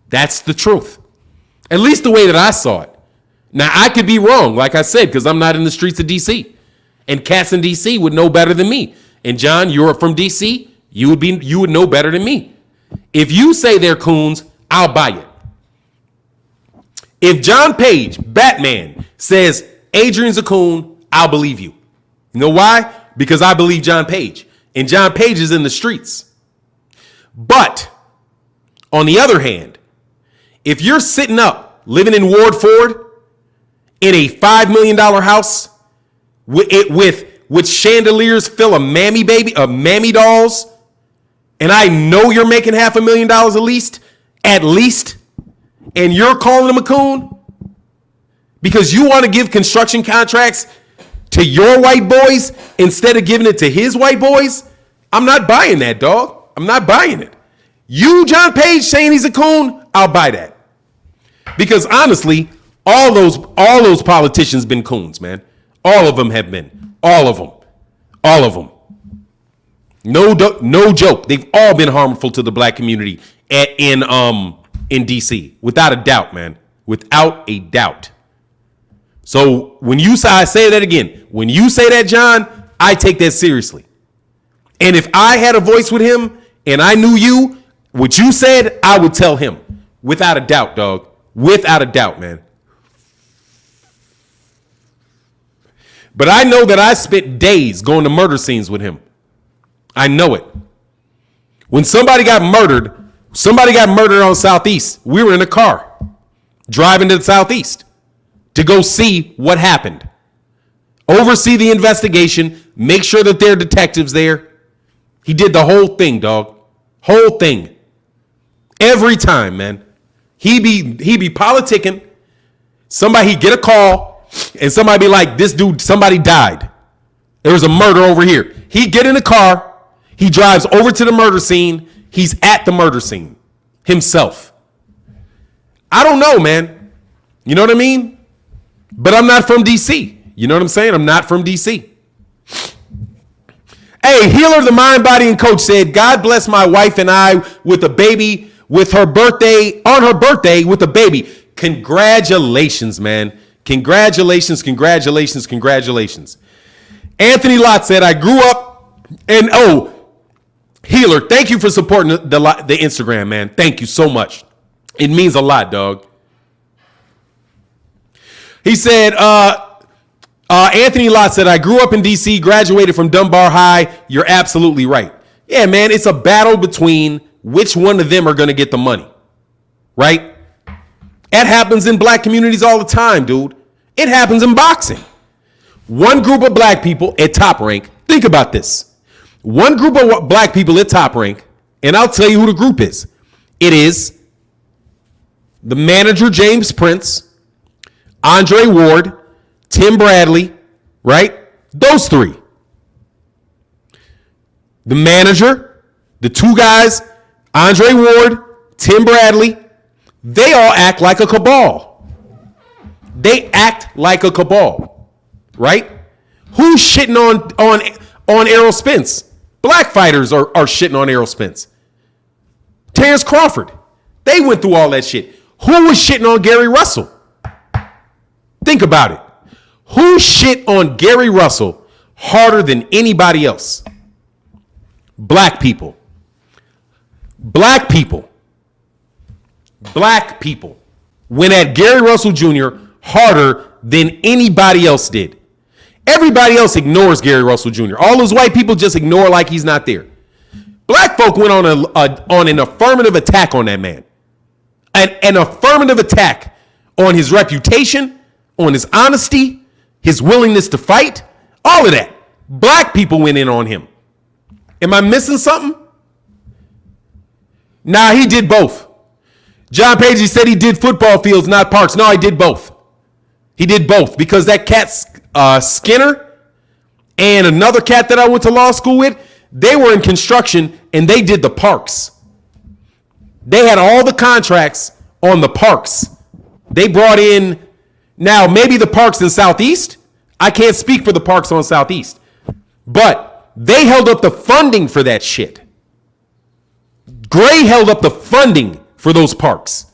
[SPEAKER 1] That's the truth. At least the way that I saw it. Now, I could be wrong, like I said, because I'm not in the streets of D.C. And cats in D.C. would know better than me. And John, you're from D.C., you would know better than me. If you say they're coons, I'll buy it. If John Page, Batman, says Adrian's a coon, I'll believe you. You know why? Because I believe John Page. And John Page is in the streets. But, on the other hand, if you're sitting up, living in Ward Ford, in a $5 million house, with chandeliers full of mammy dolls, and I know you're making $500,000 at least, and you're calling him a coon because you want to give construction contracts to your white boys instead of giving it to his white boys, I'm not buying that, dog. I'm not buying it. You, John Page, saying he's a coon, I'll buy that. Because honestly, all those politicians been coons, man. All of them have been. All of them. All of them. No joke. They've all been harmful to the black community in DC, without a doubt, man. Without a doubt. So when you say, I say that again, when you say that, John, I take that seriously. And if I had a voice with him and I knew you, what you said, I would tell him. Without a doubt, dog. Without a doubt, man. But I know that I spent days going to murder scenes with him. I know it. When somebody got murdered on Southeast. We were in a car driving to the Southeast to go see what happened. Oversee the investigation, make sure that there are detectives there. He did the whole thing, dog. Whole thing. Every time, man. He be politicking. Somebody get a call and somebody be like, this dude, somebody died. There was a murder over here. He get in the car. He drives over to the murder scene. He's at the murder scene himself. I don't know, man. You know what I mean? But I'm not from D.C. You know what I'm saying? I'm not from D.C. Hey, Healer, the Mind, Body, and Coach said, God bless my wife and I with a baby with her birthday, on her birthday with a baby. Congratulations, man. Congratulations, congratulations, congratulations. Anthony Lott said, I grew up and, Healer, thank you for supporting the Instagram, man. Thank you so much. It means a lot, dog. He said, Anthony Lott said, I grew up in D.C., graduated from Dunbar High. You're absolutely right. Yeah, man, it's a battle between which one of them are going to get the money, right? That happens in black communities all the time, dude. It happens in boxing. One group of black people at Top Rank, think about this. One group of black people at Top Rank, and I'll tell you who the group is. It is the manager, James Prince, Andre Ward, Tim Bradley, right? Those three. The manager, the two guys, Andre Ward, Tim Bradley, they all act like a cabal. They act like a cabal, right? Who's shitting on Errol Spence? Black fighters are shitting on Errol Spence. Terrence Crawford, they went through all that shit. Who was shitting on Gary Russell? Think about it. Who shit on Gary Russell harder than anybody else? Black people. Black people. Black people went at Gary Russell Jr. harder than anybody else did. Everybody else ignores Gary Russell Jr. All those white people just ignore like he's not there. Black folk went on an affirmative attack on that man. An affirmative attack on his reputation, on his honesty, his willingness to fight, all of that. Black people went in on him. Am I missing something? Nah, he did both. John Page said he did football fields, not parks. No, he did both. He did both because that cat Skinner and another cat that I went to law school with, they were in construction and they did the parks. They had all the contracts on the parks. They brought in, now maybe the parks in Southeast. I can't speak for the parks on Southeast. But they held up the funding for that shit. Gray held up the funding for those parks.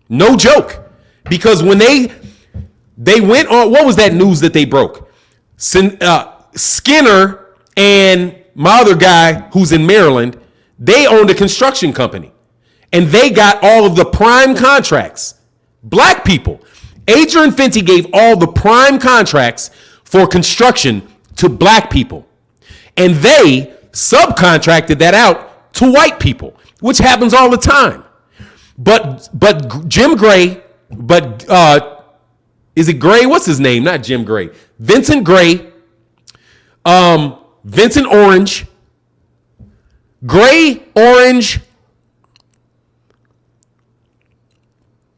[SPEAKER 1] No joke. Because when they went on, what was that news that they broke? Skinner and my other guy who's in Maryland, they owned a construction company. And they got all of the prime contracts. Black people. Adrian Fenty gave all the prime contracts for construction to black people. And they subcontracted that out to white people, which happens all the time. But Jim Gray, is it Gray? What's his name? Not Jim Gray. Vincent Gray, Vincent Orange, Gray, Orange,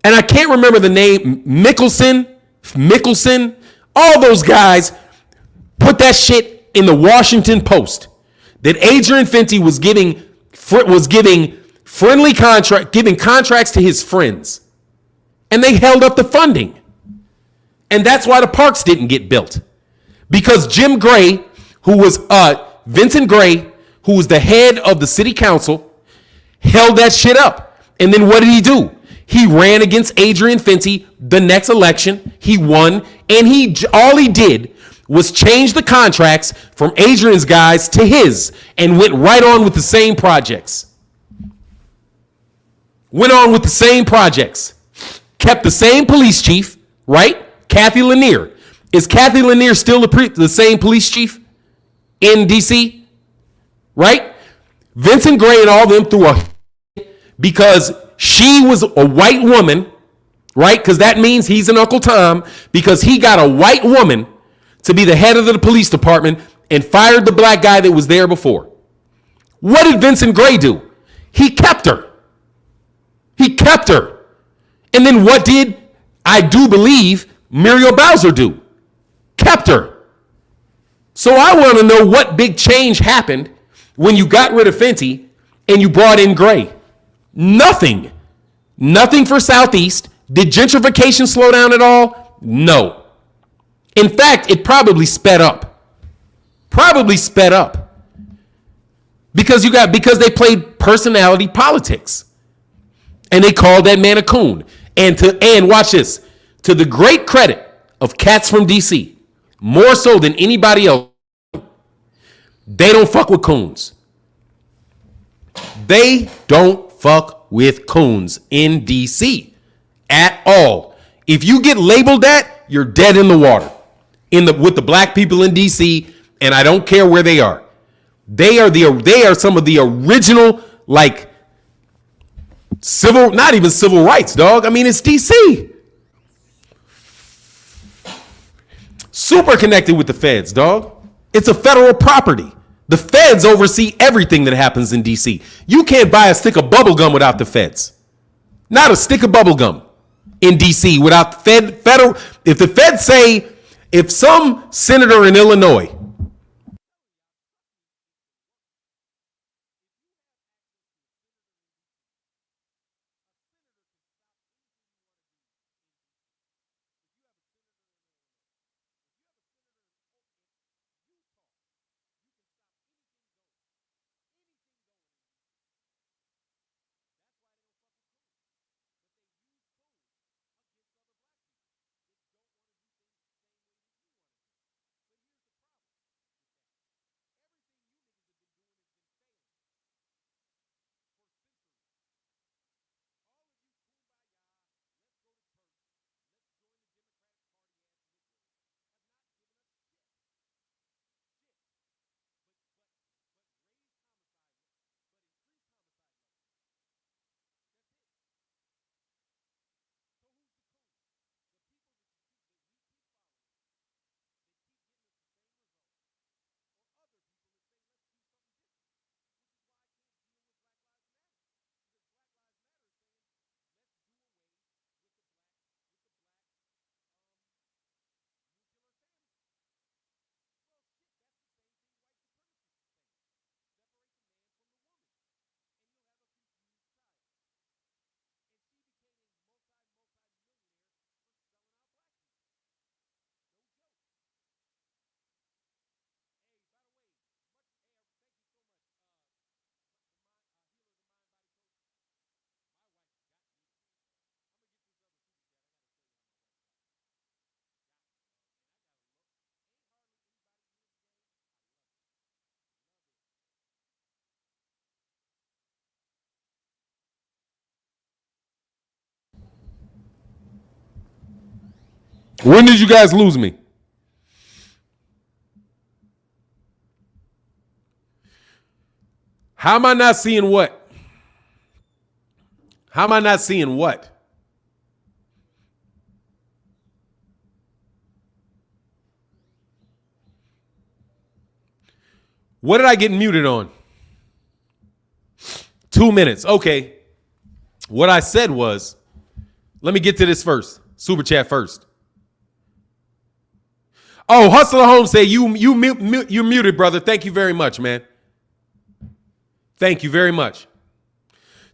[SPEAKER 1] and I can't remember the name, Mickelson, all those guys put that shit in the Washington Post that Adrian Fenty was giving friendly contract, giving contracts to his friends. And they held up the funding. And that's why the parks didn't get built. Because Jim Gray, who was Vincent Gray, who was the head of the city council, held that shit up. And then what did he do? He ran against Adrian Fenty the next election. He won. And all he did was change the contracts from Adrian's guys to his and went right on with the same projects. Went on with the same projects. Kept the same police chief, right? Kathy Lanier. Is Kathy Lanier still the same police chief in D.C.? Right? Vincent Gray and all them threw a because she was a white woman, right? Because that means he's an Uncle Tom because he got a white woman to be the head of the police department and fired the black guy that was there before. What did Vincent Gray do? He kept her. He kept her. And then what did, I do believe, Muriel Bowser do? Kept her. So I want to know what big change happened when you got rid of Fenty and you brought in Gray. Nothing. Nothing for Southeast. Did gentrification slow down at all? No. In fact, it probably sped up. Probably sped up. Because they played personality politics. And they called that man a coon. And watch this. To the great credit of cats from DC, more so than anybody else, they don't fuck with coons. They don't fuck with coons in DC at all. If you get labeled that, you're dead in the water. With the black people in DC, and I don't care where they are. They are some of the original, like, not even civil rights, dog. I mean, it's DC. Super connected with the feds, dog. It's a federal property. The feds oversee everything that happens in DC. You can't buy a stick of bubble gum without the feds. Not a stick of bubble gum in DC without the federal. If the feds say, if some senator in Illinois when did you guys lose me? How am I not seeing what? How am I not seeing what? What did I get muted on? 2 minutes. Okay. What I said was, let me get to this first. Super chat first. Oh, Hustler Holmes say you muted, brother. Thank you very much, man. Thank you very much.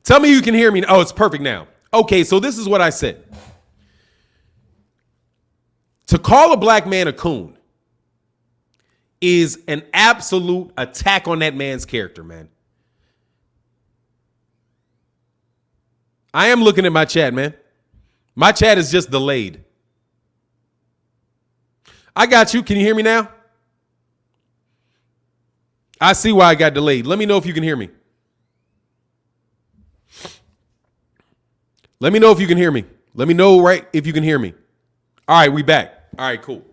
[SPEAKER 1] Tell me you can hear me. Oh, it's perfect now. Okay, so this is what I said. To call a black man a coon is an absolute attack on that man's character, man. I am looking at my chat, man. My chat is just delayed. I got you. Can you hear me now? I see why I got delayed. Let me know if you can hear me. Let me know if you can hear me. Let me know if you can hear me. All right, we back. All right, cool.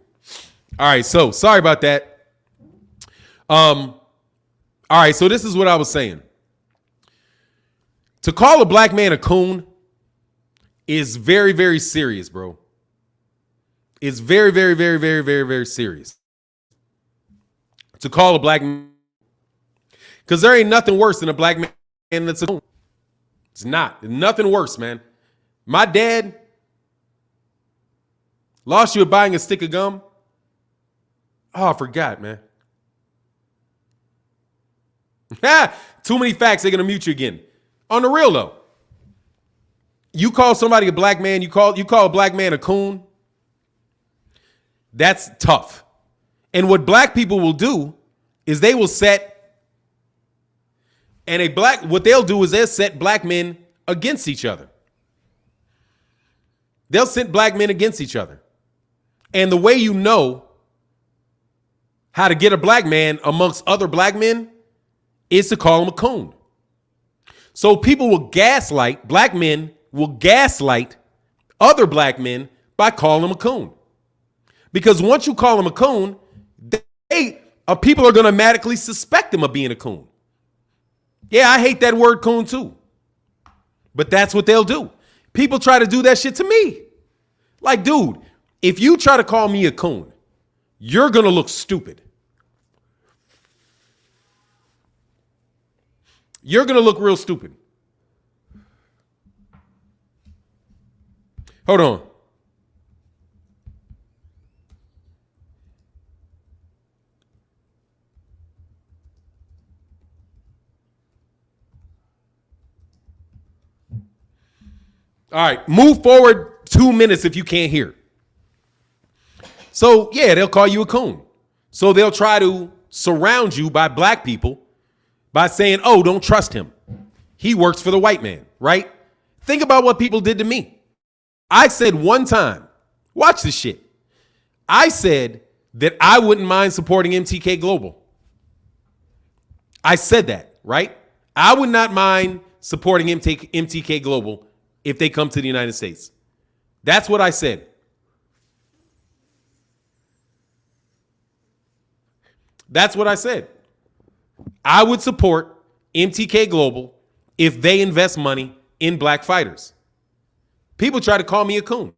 [SPEAKER 1] All right, so sorry about that. All right, so this is what I was saying. To call a black man a coon is very, very serious, bro. It's very, very, very, very, very, very serious. To call a black man, because there ain't nothing worse than a black man that's a coon. It's not. Nothing worse, man. My dad lost you at buying a stick of gum. Oh, I forgot, man. Too many facts, they're going to mute you again. On the real, though, you call somebody a black man, you call a black man a coon, that's tough. And what black people will do is they will set, what they'll do is they'll set black men against each other. They'll set black men against each other. And the way you know how to get a black man amongst other black men is to call him a coon. So people will gaslight, black men will gaslight other black men by calling them a coon. Because once you call them a coon, people are going to automatically suspect them of being a coon. Yeah, I hate that word coon too. But that's what they'll do. People try to do that shit to me. Like, dude, if you try to call me a coon, you're going to look stupid. You're going to look real stupid. Hold on. All right, move forward 2 minutes if you can't hear. So, yeah, they'll call you a coon. So they'll try to surround you by black people by saying, oh, don't trust him. He works for the white man, right? Think about what people did to me. I said one time, watch this shit. I said that I wouldn't mind supporting MTK Global. I said that, right? I would not mind supporting MTK Global if they come to the United States. That's what I said. That's what I said. I would support MTK Global if they invest money in black fighters. People try to call me a coon.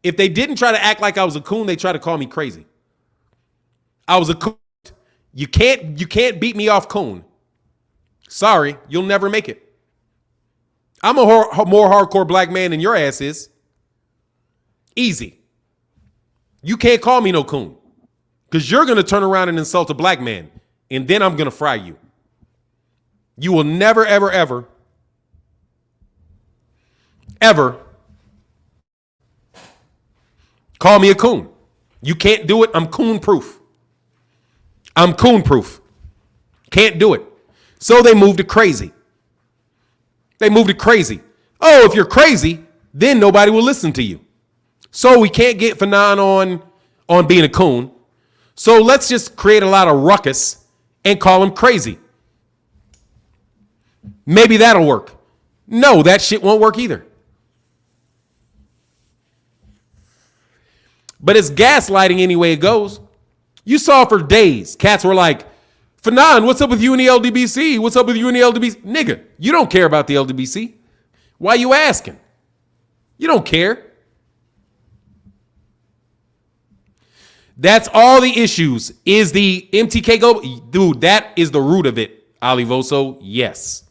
[SPEAKER 1] If they didn't try to act like I was a coon, they try to call me crazy. I was a coon. You can't beat me off coon. Sorry, you'll never make it. I'm a more hardcore black man than your ass is. Easy. You can't call me no coon because you're going to turn around and insult a black man, and then I'm going to fry you. You will never, ever, ever, ever call me a coon. You can't do it. I'm coon proof. I'm coon proof. Can't do it. So they moved to crazy. They moved to crazy. Oh, if you're crazy, then nobody will listen to you. So we can't get Fannon on being a coon. So let's just create a lot of ruckus and call him crazy. Maybe that'll work. No, that shit won't work either. But it's gaslighting any way it goes. You saw for days, cats were like, Fannon, what's up with you and the LDBC? What's up with you and the LDBC? Nigga, you don't care about the LDBC. Why you asking? You don't care. That's all the issues is the MTK Global. Dude, that is the root of it, Ali Voso. Yes.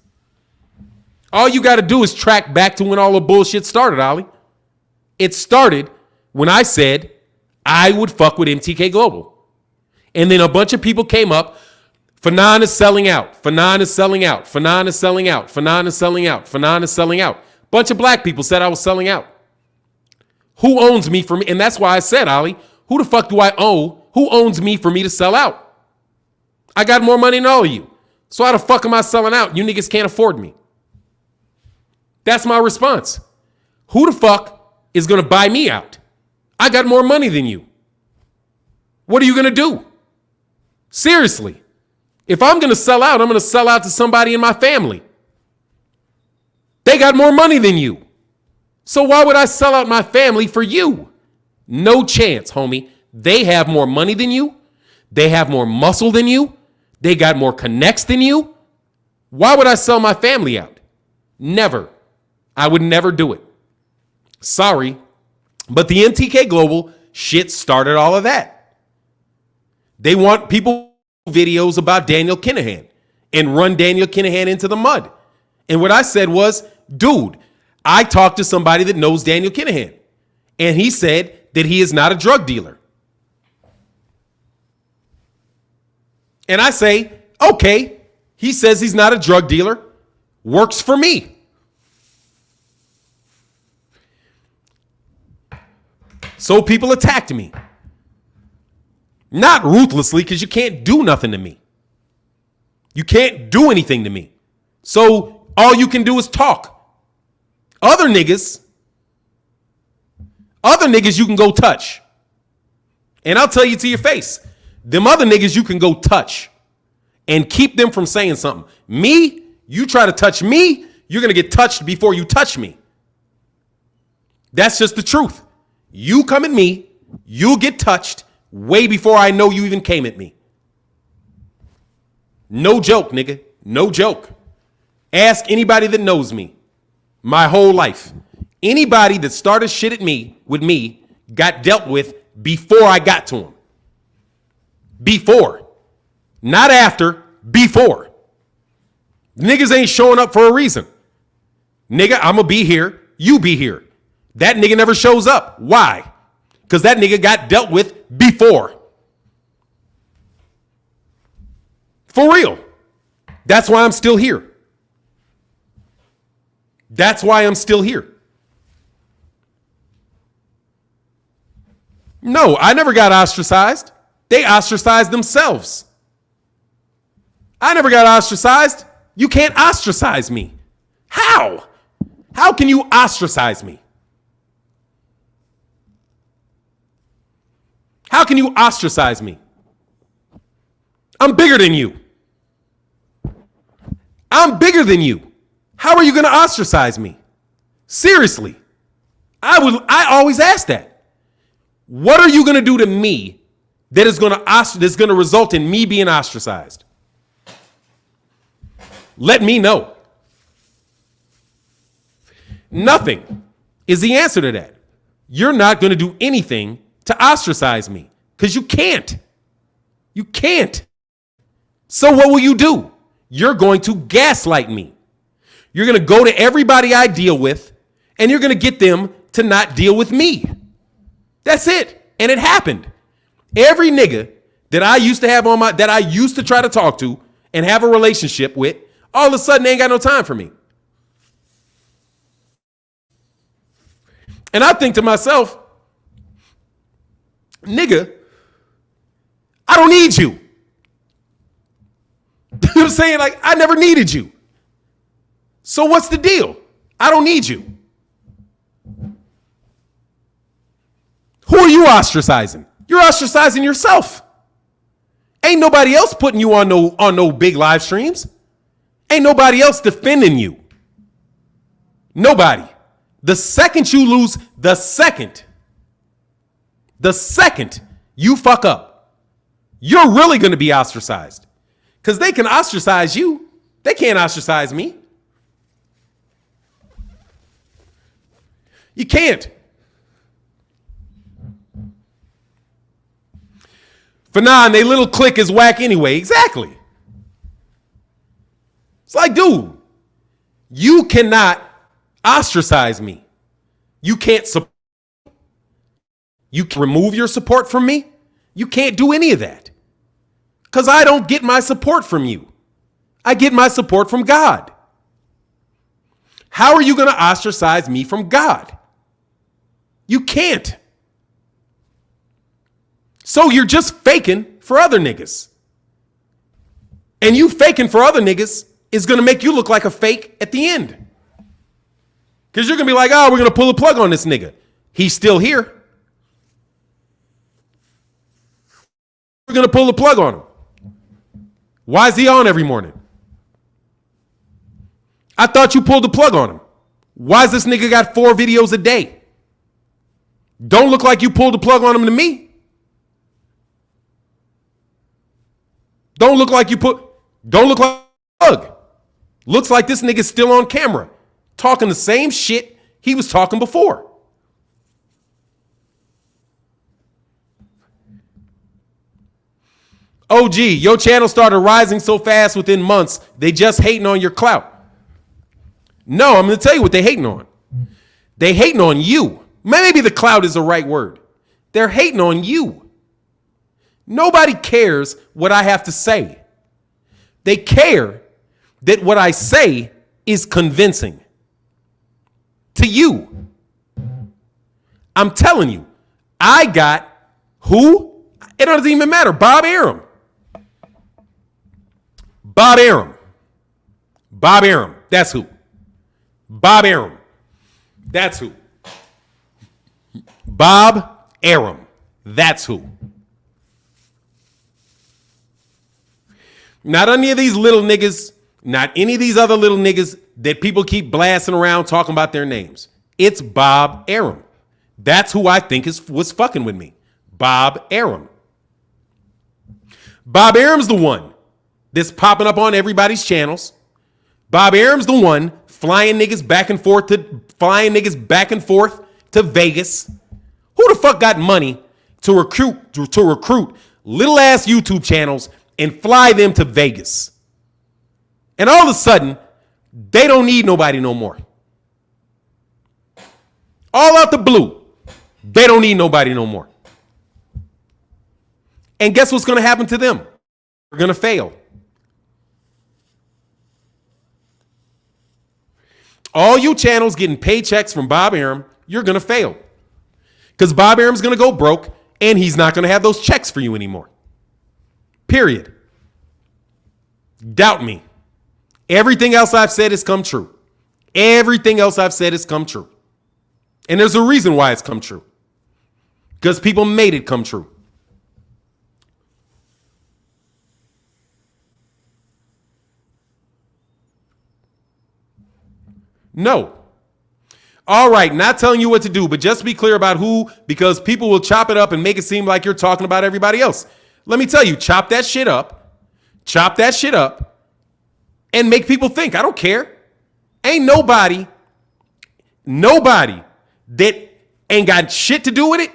[SPEAKER 1] All you got to do is track back to when all the bullshit started, Ali. It started when I said I would fuck with MTK Global. And then a bunch of people came up. Fannon is selling out. Fannon is selling out. Fannon is selling out. Fannon is selling out. Fannon is selling out. Bunch of black people said I was selling out. Who owns me for me? And that's why I said, Ali, who the fuck do I owe? Who owns me for me to sell out? I got more money than all of you. So how the fuck am I selling out? You niggas can't afford me. That's my response. Who the fuck is going to buy me out? I got more money than you. What are you going to do? Seriously. If I'm going to sell out, I'm going to sell out to somebody in my family. They got more money than you. So why would I sell out my family for you? No chance, homie. They have more money than you. They have more muscle than you. They got more connects than you. Why would I sell my family out? Never. I would never do it. Sorry. But the MTK Global shit started all of that. They want people videos about Daniel Kinahan and run Daniel Kinahan into the mud. And what I said was, dude, I talked to somebody that knows Daniel Kinahan, and he said that he is not a drug dealer. And I say, okay, he says he's not a drug dealer. Works for me. So people attacked me. Not ruthlessly, because you can't do nothing to me. You can't do anything to me. So all you can do is talk. Other niggas you can go touch. And I'll tell you to your face, them other niggas you can go touch and keep them from saying something. Me, you try to touch me, you're going to get touched before you touch me. That's just the truth. You come at me, you'll get touched way before I know you even came at me. No joke, nigga. No joke. Ask anybody that knows me my whole life. Anybody that started shit at me with me got dealt with before I got to him. Before. Not after, before. Niggas ain't showing up for a reason. Nigga, I'm going to be here. You be here. That nigga never shows up. Why? Because that nigga got dealt with before. For real. That's why I'm still here. That's why I'm still here. No, I never got ostracized. They ostracized themselves. I never got ostracized. You can't ostracize me. How? How can you ostracize me? How can you ostracize me? I'm bigger than you. I'm bigger than you. How are you going to ostracize me? Seriously. I always ask that. What are you going to do to me that's going to result in me being ostracized? Let me know. Nothing is the answer to that. You're not going to do anything to ostracize me because you can't. You can't. So what will you do? You're going to gaslight me. You're going to go to everybody I deal with and you're going to get them to not deal with me. That's it. And it happened. Every nigga that I used to have that I used to try to talk to and have a relationship with, all of a sudden they ain't got no time for me. And I think to myself, nigga, I don't need you. You know what I'm saying? Like, I never needed you. So what's the deal? I don't need you. Who are you ostracizing? You're ostracizing yourself. Ain't nobody else putting you on no big live streams. Ain't nobody else defending you. Nobody. The second you lose, the second you fuck up, you're really going to be ostracized. Because they can ostracize you. They can't ostracize me. You can't. Fannon, they little clique is whack anyway. Exactly. It's like, dude, you cannot ostracize me. You can't you can remove your support from me. You can't do any of that. Because I don't get my support from you. I get my support from God. How are you going to ostracize me from God? You can't. So you're just faking for other niggas. And you faking for other niggas is going to make you look like a fake at the end. Because you're going to be like, oh, we're going to pull a plug on this nigga. He's still here. We're going to pull the plug on him. Why is he on every morning? I thought you pulled the plug on him. Why is this nigga got 4 videos a day? Don't look like you pulled the plug on him to me. Don't look like a plug. Looks like this nigga's still on camera, talking the same shit he was talking before. OG, your channel started rising so fast within months, they just hating on your clout. No, I'm going to tell you what they hating on. They hating on you. Maybe the clout is the right word. They're hating on you. Nobody cares what I have to say. They care that what I say is convincing to you. I'm telling you, I got who? It doesn't even matter. Bob Arum. Bob Arum. Bob Arum. That's who. Bob Arum. That's who. Bob Arum. That's who. Not any of these little niggas, not any of these other little niggas that people keep blasting around talking about their names. It's Bob Arum. That's who I think was fucking with me. Bob Arum. Bob Arum's the one that's popping up on everybody's channels. Bob Arum's the one flying niggas back and forth to Vegas. Who the fuck got money to recruit little ass YouTube channels and fly them to Vegas? And all of a sudden, they don't need nobody no more. All out the blue, they don't need nobody no more. And guess what's going to happen to them? They're going to fail. All you channels getting paychecks from Bob Arum, you're going to fail. Because Bob Arum's going to go broke, and he's not going to have those checks for you anymore. Period. Doubt me. Everything else I've said has come true. Everything else I've said has come true. And there's a reason why it's come true. Because people made it come true. No. All right, not telling you what to do, but just be clear about who, because people will chop it up and make it seem like you're talking about everybody else. Let me tell you, chop that shit up, and make people think. I don't care. Ain't nobody that ain't got shit to do with it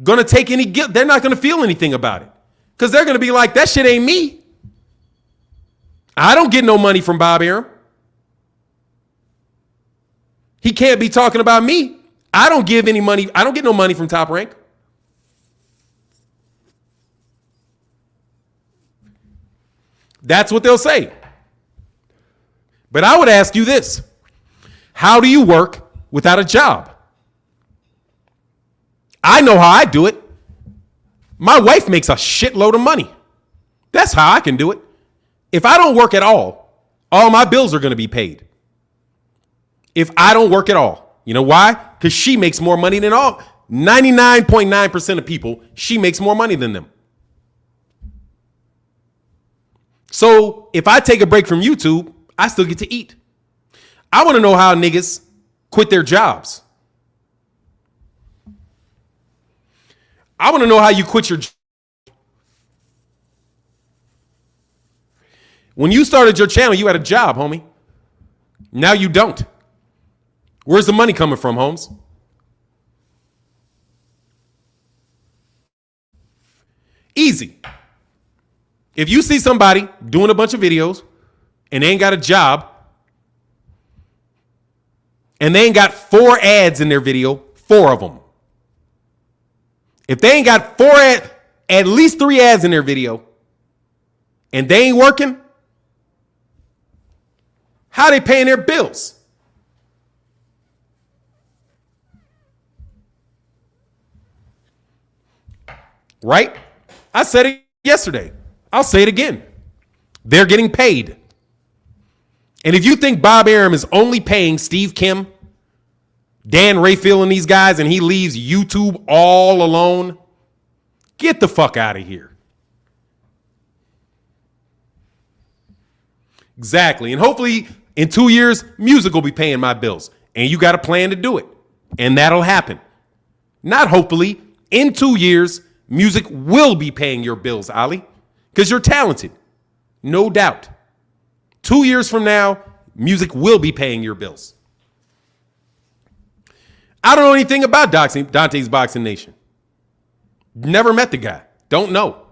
[SPEAKER 1] gonna take any guilt. They're not gonna feel anything about it because they're gonna be like, that shit ain't me. I don't get no money from Bob Arum. He can't be talking about me. I don't give any money. I don't get no money from Top Rank. That's what they'll say. But I would ask you this. How do you work without a job? I know how I do it. My wife makes a shitload of money. That's how I can do it. If I don't work at all my bills are going to be paid. If I don't work at all. You know why? Because she makes more money than 99.9% of people. She makes more money than them. So if I take a break from YouTube, I still get to eat. I want to know how niggas quit their jobs. I want to know how you quit your job. When you started your channel, you had a job, homie. Now you don't. Where's the money coming from, Holmes? Easy. If you see somebody doing a bunch of videos and they ain't got a job and they ain't got 4 ads in their video, 4 of them. If they ain't got at least 3 ads in their video and they ain't working, how they paying their bills? Right? I said it yesterday. I'll say it again. They're getting paid. And if you think Bob Arum is only paying Steve Kim, Dan Rayfield and these guys, and he leaves YouTube all alone, get the fuck out of here. Exactly. And hopefully in 2 years, music will be paying my bills. And you got a plan to do it. And that'll happen. Not hopefully. In 2 years, music will be paying your bills, Ali, because you're talented. No doubt. 2 years from now, music will be paying your bills. I don't know anything about Dante's Boxing Nation. Never met the guy. Don't know.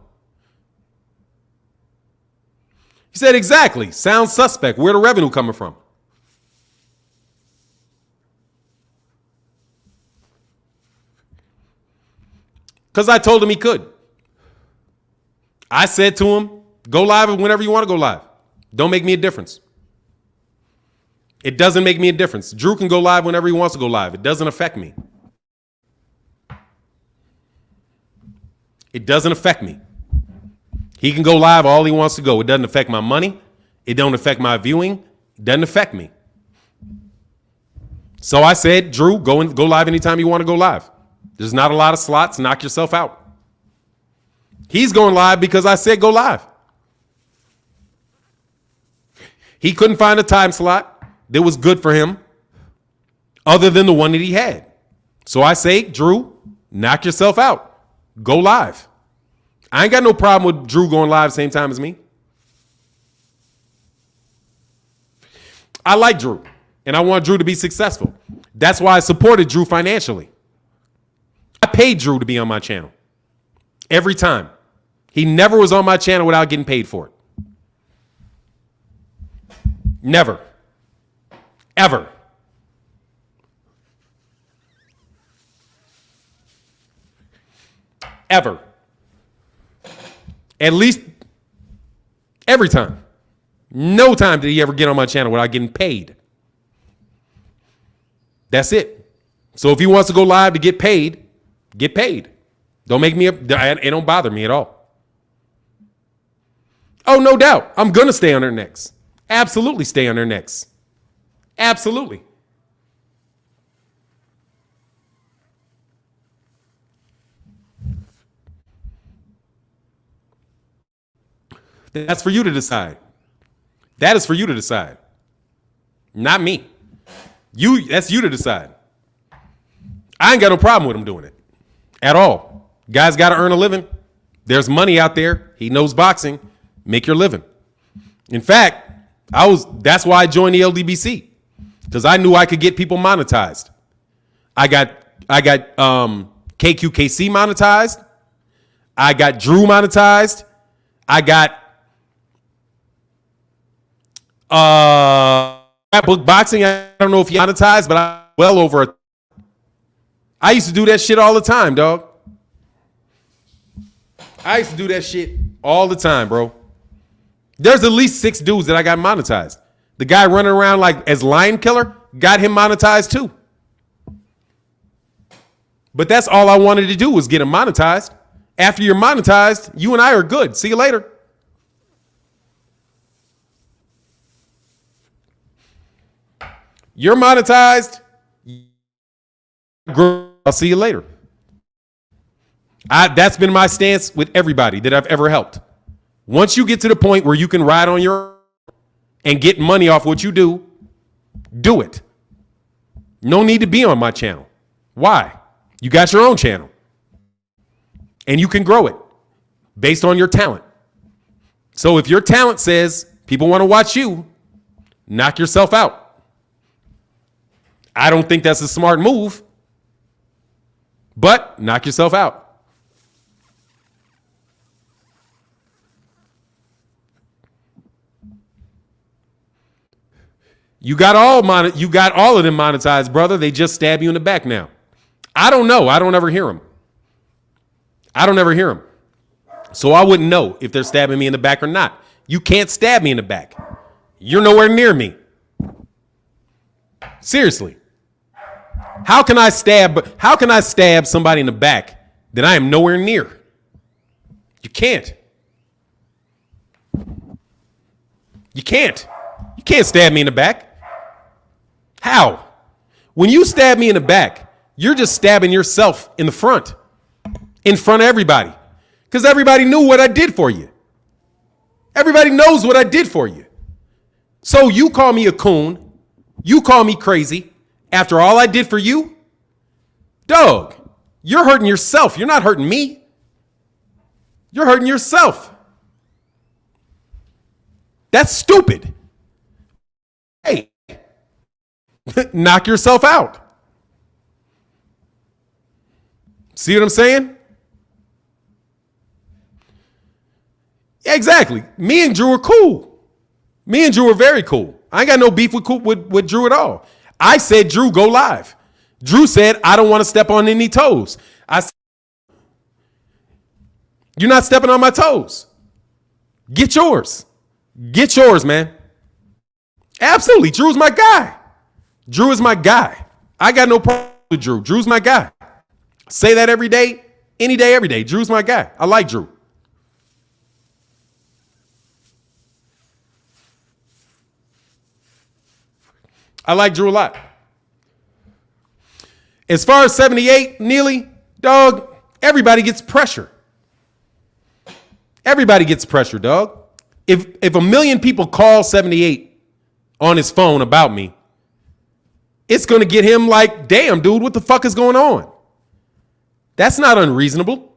[SPEAKER 1] He said, exactly. Sounds suspect. Where the revenue coming from? Because I told him he could. I said to him, Go live whenever you want to go live. Don't make me a difference. It doesn't make me a difference. Drew can go live whenever he wants to go live. It doesn't affect me. It doesn't affect me. He can go live all he wants to go. It doesn't affect my money. It don't affect my viewing. It doesn't affect me. So I said, Drew, go live anytime you want to go live. There's not a lot of slots. Knock yourself out. He's going live because I said go live. He couldn't find a time slot that was good for him other than the one that he had. So I say, Drew, knock yourself out. Go live. I ain't got no problem with Drew going live same time as me. I like Drew, and I want Drew to be successful. That's why I supported Drew financially. I paid Drew to be on my channel every time. He never was on my channel without getting paid for it. Never. Ever. Ever. At least every time. No time did he ever get on my channel without getting paid. That's it. So if he wants to go live to get paid, get paid. Don't make me, it don't bother me at all. Oh, no doubt. I'm going to stay on their necks. Absolutely stay on their necks. Absolutely. That's for you to decide. That is for you to decide. Not me. That's you to decide. I ain't got no problem with him doing it. At all. Guys got to earn a living. There's money out there. He knows boxing. Make your living. In fact, that's why I joined the LDBC. Because I knew I could get people monetized. I got KQKC monetized. I got Drew monetized. I got book boxing. I don't know if you monetized, but I'm well over. I used to do that shit all the time, dog. I used to do that shit all the time, bro. There's at least 6 dudes that I got monetized. The guy running around like as Lion Killer, got him monetized too. But that's all I wanted to do was get him monetized. After you're monetized, you and I are good. See you later. You're monetized. I'll see you later. That's been my stance with everybody that I've ever helped. Once you get to the point where you can ride on your own and get money off what you do it. No need to be on my channel. Why? You got your own channel. And you can grow it based on your talent. So if your talent says people want to watch you, knock yourself out. I don't think that's a smart move, but knock yourself out. You got all of them monetized, brother. They just stab you in the back now. I don't know. I don't ever hear them. So I wouldn't know if they're stabbing me in the back or not. You can't stab me in the back. You're nowhere near me. Seriously. How can I stab somebody in the back that I am nowhere near? You can't. You can't stab me in the back. How? When you stab me in the back, you're just stabbing yourself in the front of everybody. Because everybody knew what I did for you. Everybody knows what I did for you. So you call me a coon. You call me crazy after all I did for you? Dog, you're hurting yourself. You're not hurting me. You're hurting yourself. That's stupid. Hey, knock yourself out. See what I'm saying? Yeah, exactly. Me and Drew are cool. Me and Drew are very cool. I ain't got no beef with Drew at all. I said, Drew, go live. Drew said, I don't want to step on any toes. I said, you're not stepping on my toes. Get yours. Get yours, man. Absolutely. Drew's my guy. Drew is my guy. I got no problem with Drew. Drew's my guy. Say that every day, any day, every day. Drew's my guy. I like Drew. I like Drew a lot. As far as 78, Neely, dog, everybody gets pressure. Everybody gets pressure, dog. If a million people call 78 on his phone about me, it's going to get him like, damn, dude, what the fuck is going on? That's not unreasonable.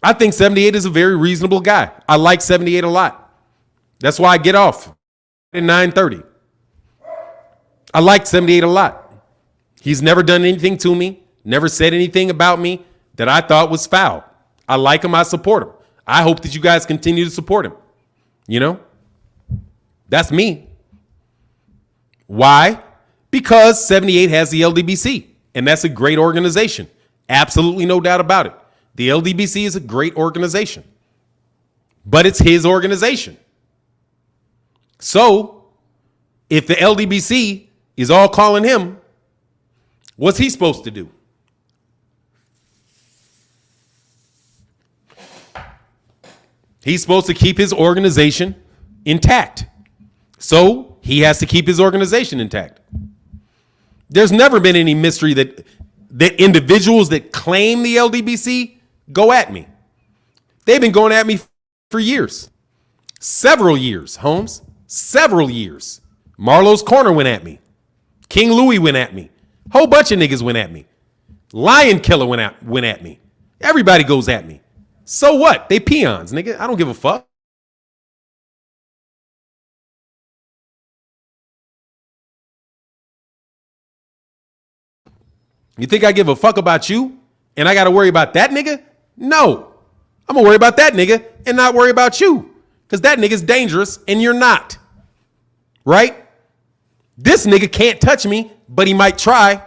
[SPEAKER 1] I think 78 is a very reasonable guy. I like 78 a lot. That's why I get off at 9:30. I like 78 a lot. He's never done anything to me, never said anything about me that I thought was foul. I like him. I support him. I hope that you guys continue to support him. You know, that's me. Why? Because 78 has the LDBC, and that's a great organization. Absolutely no doubt about it. The LDBC is a great organization, but it's his organization. So if the LDBC is all calling him, what's he supposed to do? He's supposed to keep his organization intact. So he has to keep his organization intact. There's never been any mystery that individuals that claim the LDBC go at me. They've been going at me for years. Several years, Holmes. Several years. Marlo's Corner went at me. King Louie went at me. Whole bunch of niggas went at me. Lion Killer went at me. Everybody goes at me. So what? They peons, nigga. I don't give a fuck. You think I give a fuck about you and I got to worry about that nigga? No. I'm going to worry about that nigga and not worry about you because that nigga's dangerous and you're not. Right? This nigga can't touch me, but he might try.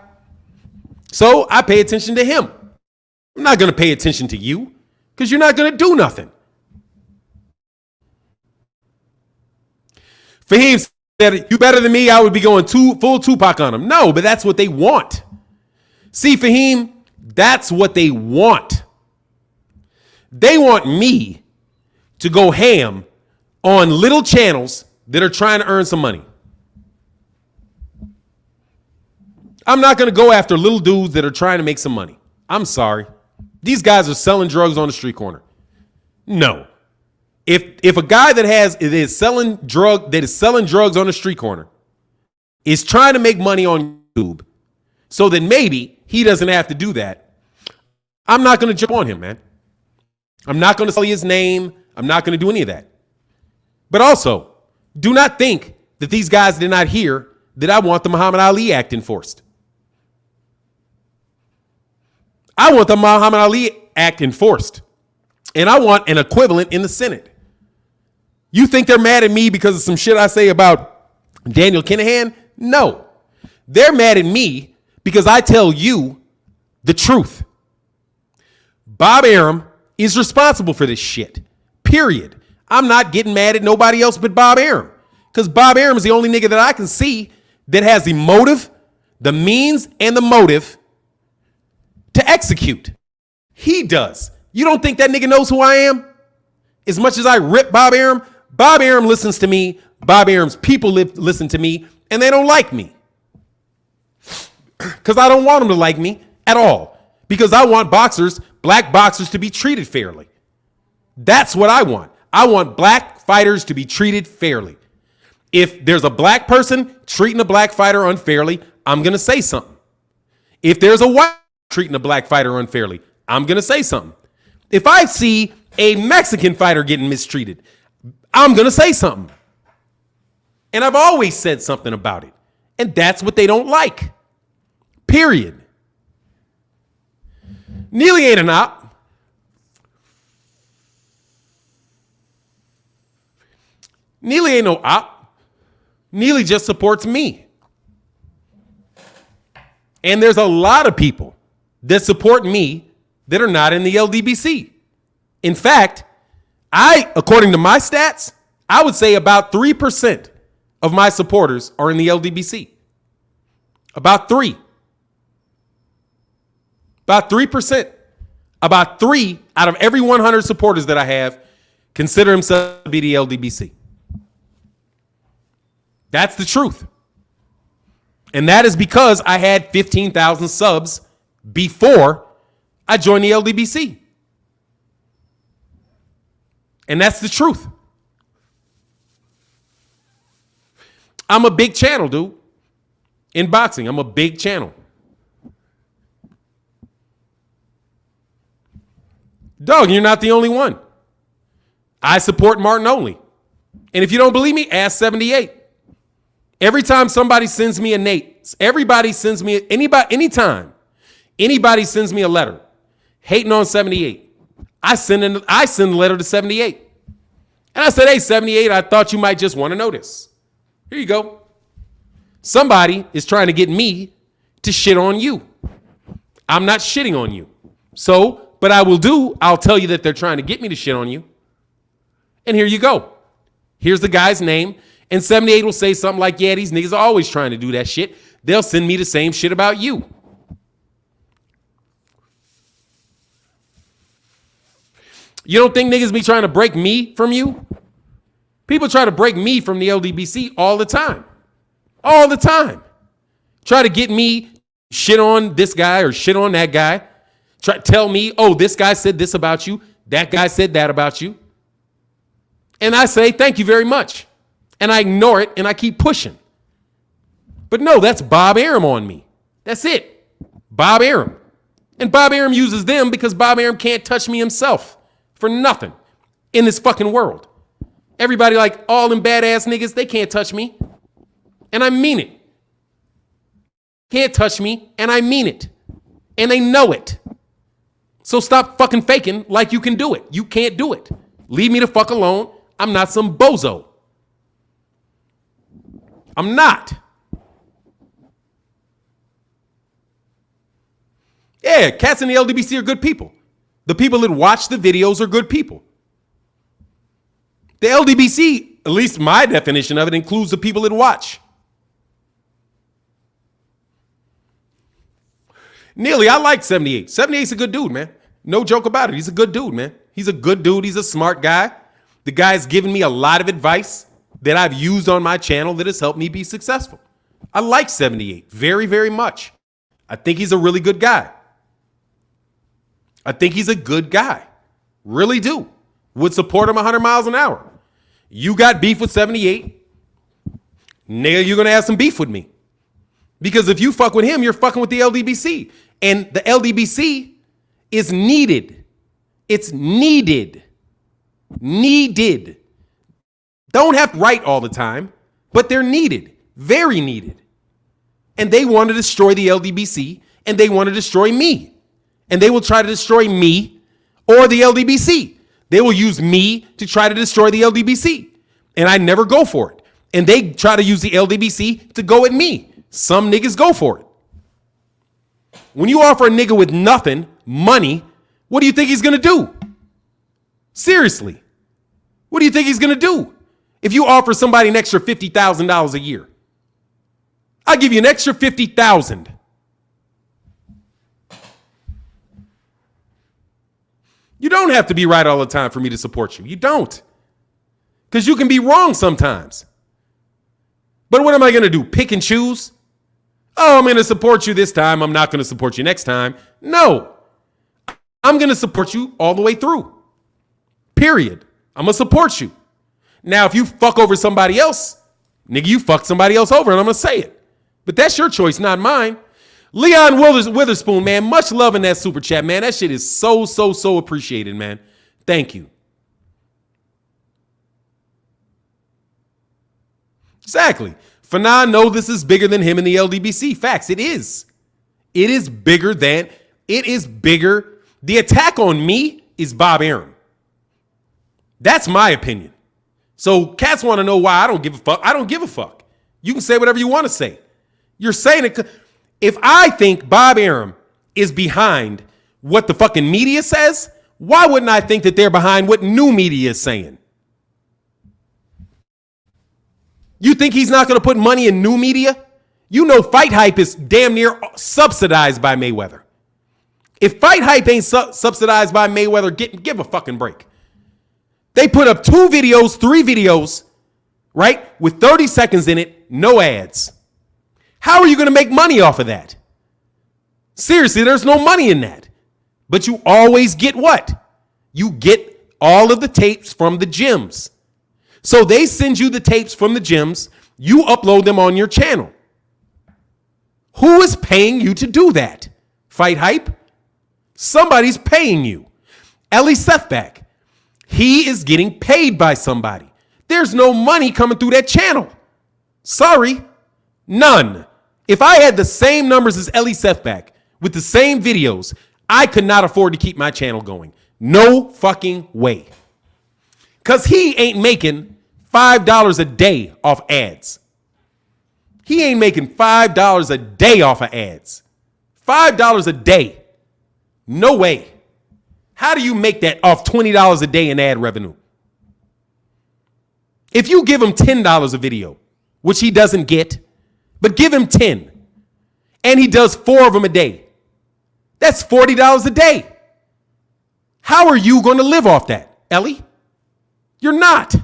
[SPEAKER 1] So I pay attention to him. I'm not going to pay attention to you because you're not going to do nothing. Fahim said, you better than me, I would be going full Tupac on him. No, but that's what they want. See, Fahim, that's what they want. They want me to go ham on little channels that are trying to earn some money. I'm not going to go after little dudes that are trying to make some money. I'm sorry. These guys are selling drugs on the street corner. No. If a guy that is selling drugs on the street corner is trying to make money on YouTube, so then maybe he doesn't have to do that, I'm not going to jump on him, man. I'm not going to say his name. I'm not going to do any of that. But also, do not think that these guys did not hear that I want the Muhammad Ali Act enforced. I want the Muhammad Ali Act enforced. And I want an equivalent in the Senate. You think they're mad at me because of some shit I say about Daniel Kinahan? No. They're mad at me because I tell you the truth. Bob Arum is responsible for this shit. Period. I'm not getting mad at nobody else but Bob Arum. Because Bob Arum is the only nigga that I can see that has the motive, the means, and the motive to execute. He does. You don't think that nigga knows who I am? As much as I rip Bob Arum listens to me. Bob Arum's people listen to me, and they don't like me. Because I don't want them to like me at all. Because I want black boxers to be treated fairly. That's what I want. I want black fighters to be treated fairly. If there's a black person treating a black fighter unfairly, I'm going to say something. If there's a white treating a black fighter unfairly, I'm going to say something. If I see a Mexican fighter getting mistreated, I'm going to say something. And I've always said something about it. And that's what they don't like. Period. Neely ain't an op. Neely ain't no op. Neely just supports me. And there's a lot of people that support me that are not in the LDBC. In fact, According to my stats, I would say about 3% of my supporters are in the LDBC. About 3. About 3%. About 3 out of every 100 supporters that I have consider themselves to be the LDBC. That's the truth. And that is because I had 15,000 subs before I joined the LDBC. And that's the truth. I'm a big channel, dude. In boxing, I'm a big channel. Dog, you're not the only one. I support Martin only. And if you don't believe me, ask 78. Every time somebody sends me a Nate, everybody sends me, anytime anybody sends me a letter hating on 78, I send a letter to 78. And I said, hey, 78, I thought you might just want to know this. Here you go. Somebody is trying to get me to shit on you. I'm not shitting on you. So, but I'll tell you that they're trying to get me to shit on you. And here you go. Here's the guy's name. And 78 will say something like, yeah, these niggas are always trying to do that shit. They'll send me the same shit about you. You don't think niggas be trying to break me from you? People try to break me from the LDBC all the time. All the time. Try to get me shit on this guy or shit on that guy. Try to tell me, oh, this guy said this about you. That guy said that about you. And I say, thank you very much. And I ignore it and I keep pushing. But no, that's Bob Arum on me. That's it. Bob Arum. And Bob Arum uses them because Bob Arum can't touch me himself for nothing in this fucking world. Everybody like all them badass niggas, they can't touch me. And I mean it. Can't touch me and I mean it. And they know it. So stop fucking faking like you can do it. You can't do it. Leave me the fuck alone. I'm not some bozo. I'm not. Yeah, cats in the LDBC are good people. The people that watch the videos are good people. The LDBC, at least my definition of it, includes the people that watch. Nearly, I like 78. 78's a good dude, man. No joke about it. He's a good dude, man. He's a good dude. He's a smart guy. The guy's given me a lot of advice that I've used on my channel that has helped me be successful. I like 78 very, very much. I think he's a really good guy. I think he's a good guy. Really do. Would support him 100 miles an hour. You got beef with 78. Nigga, you're going to have some beef with me. Because if you fuck with him, you're fucking with the LDBC. And the LDBC is needed. It's needed. Needed. Don't have to write all the time, but they're needed. Very needed. And they want to destroy the LDBC, and they want to destroy me. And they will try to destroy me or the LDBC. They will use me to try to destroy the LDBC. And I never go for it. And they try to use the LDBC to go at me. Some niggas go for it. When you offer a nigga with nothing, money, what do you think he's going to do? Seriously. What do you think he's going to do? If you offer somebody an extra $50,000 a year, I'll give you an extra $50,000. You don't have to be right all the time for me to support you. You don't. Because you can be wrong sometimes. But what am I going to do? Pick and choose? Oh, I'm going to support you this time. I'm not going to support you next time. No. I'm going to support you all the way through. Period. I'm going to support you. Now, if you fuck over somebody else, nigga, you fuck somebody else over, and I'm going to say it. But that's your choice, not mine. Leon Witherspoon, man, much love in that super chat, man. That shit is so, so, so appreciated, man. Thank you. Exactly. Fannon, no, this is bigger than him in the LDBC. Facts, it is. It is bigger. The attack on me is Bob Arum. That's my opinion. So cats want to know why I don't give a fuck. I don't give a fuck. You can say whatever you want to say. You're saying it. If I think Bob Arum is behind what the fucking media says, why wouldn't I think that they're behind what new media is saying? You think he's not going to put money in new media? You know Fight Hype is damn near subsidized by Mayweather. If Fight Hype ain't subsidized by Mayweather, give a fucking break. They put up 3 videos, right, with 30 seconds in it, no ads. How are you going to make money off of that? Seriously, there's no money in that. But you always get what? You get all of the tapes from the gyms. So they send you the tapes from the gyms. You upload them on your channel. Who is paying you to do that? Fight Hype? Somebody's paying you. Ellie Sethback. He is getting paid by somebody. There's no money coming through that channel. Sorry. None. If I had the same numbers as Ellie Sethback with the same videos, I could not afford to keep my channel going. No fucking way. Because he ain't making $5 a day off ads. He ain't making $5 a day off of ads. $5 a day. No way. How do you make that off $20 a day in ad revenue? If you give him $10 a video, which he doesn't get, but give him 10, and he does 4 of them a day, that's $40 a day. How are you going to live off that, Ellie? You're not.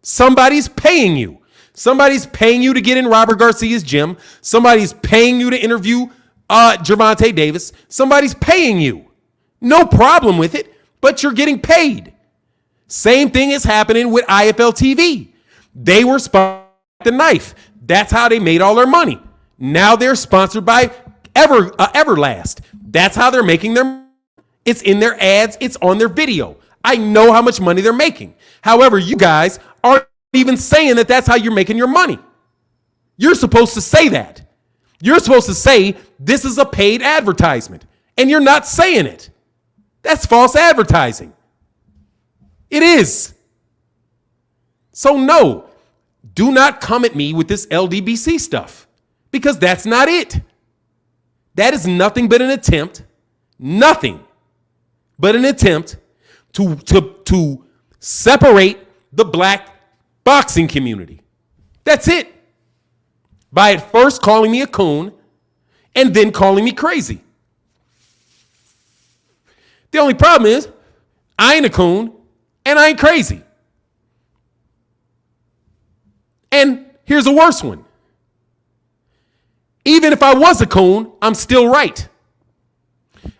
[SPEAKER 1] Somebody's paying you. Somebody's paying you to get in Robert Garcia's gym. Somebody's paying you to interview Gervonta Davis. Somebody's paying you. No problem with it, but you're getting paid. Same thing is happening with IFL TV. They were sponsored by The Knife. That's how they made all their money. Now they're sponsored by Everlast. That's how they're making their money. It's in their ads. It's on their video. I know how much money they're making. However, you guys aren't even saying that that's how you're making your money. You're supposed to say that. You're supposed to say this is a paid advertisement, and you're not saying it. That's false advertising. It is. So no, do not come at me with this LDBC stuff, because that's not it. That is nothing but an attempt, to separate the black boxing community. That's it. By at first calling me a coon and then calling me crazy. The only problem is I ain't a coon and I ain't crazy. And here's a worse one. Even if I was a coon, I'm still right.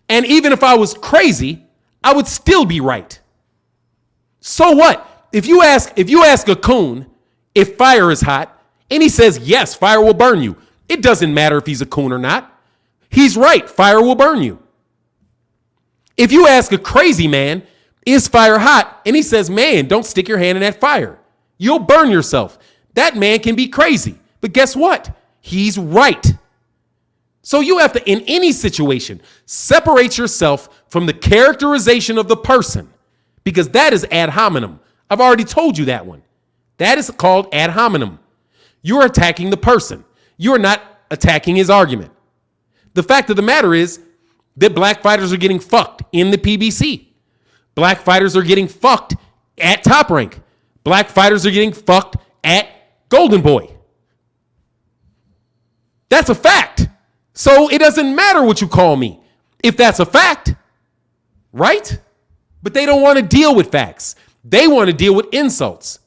[SPEAKER 1] And even if I was crazy, I would still be right. So what? If you ask a coon if fire is hot, and he says, yes, fire will burn you, it doesn't matter if he's a coon or not. He's right. Fire will burn you. If you ask a crazy man, is fire hot? And he says, man, don't stick your hand in that fire. You'll burn yourself. That man can be crazy. But guess what? He's right. So you have to, in any situation, separate yourself from the characterization of the person, because that is ad hominem. I've already told you that one. That is called ad hominem. You're attacking the person. You're not attacking his argument. The fact of the matter is that black fighters are getting fucked in the PBC. Black fighters are getting fucked at Top Rank. Black fighters are getting fucked at Golden Boy. That's a fact. So it doesn't matter what you call me if that's a fact, right? But they don't want to deal with facts. They want to deal with insults.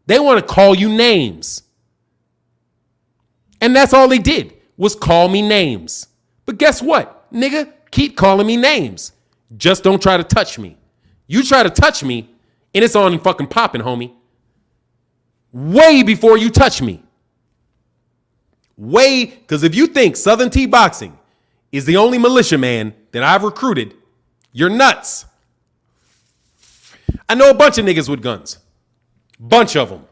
[SPEAKER 1] They want to call you names. And that's all they did, was call me names. But guess what, nigga? Keep calling me names. Just don't try to touch me. You try to touch me, and it's on and fucking popping, homie. Way before you touch me. Because if you think Southern T Boxing is the only militia man that I've recruited, you're nuts. I know a bunch of niggas with guns. Bunch of them.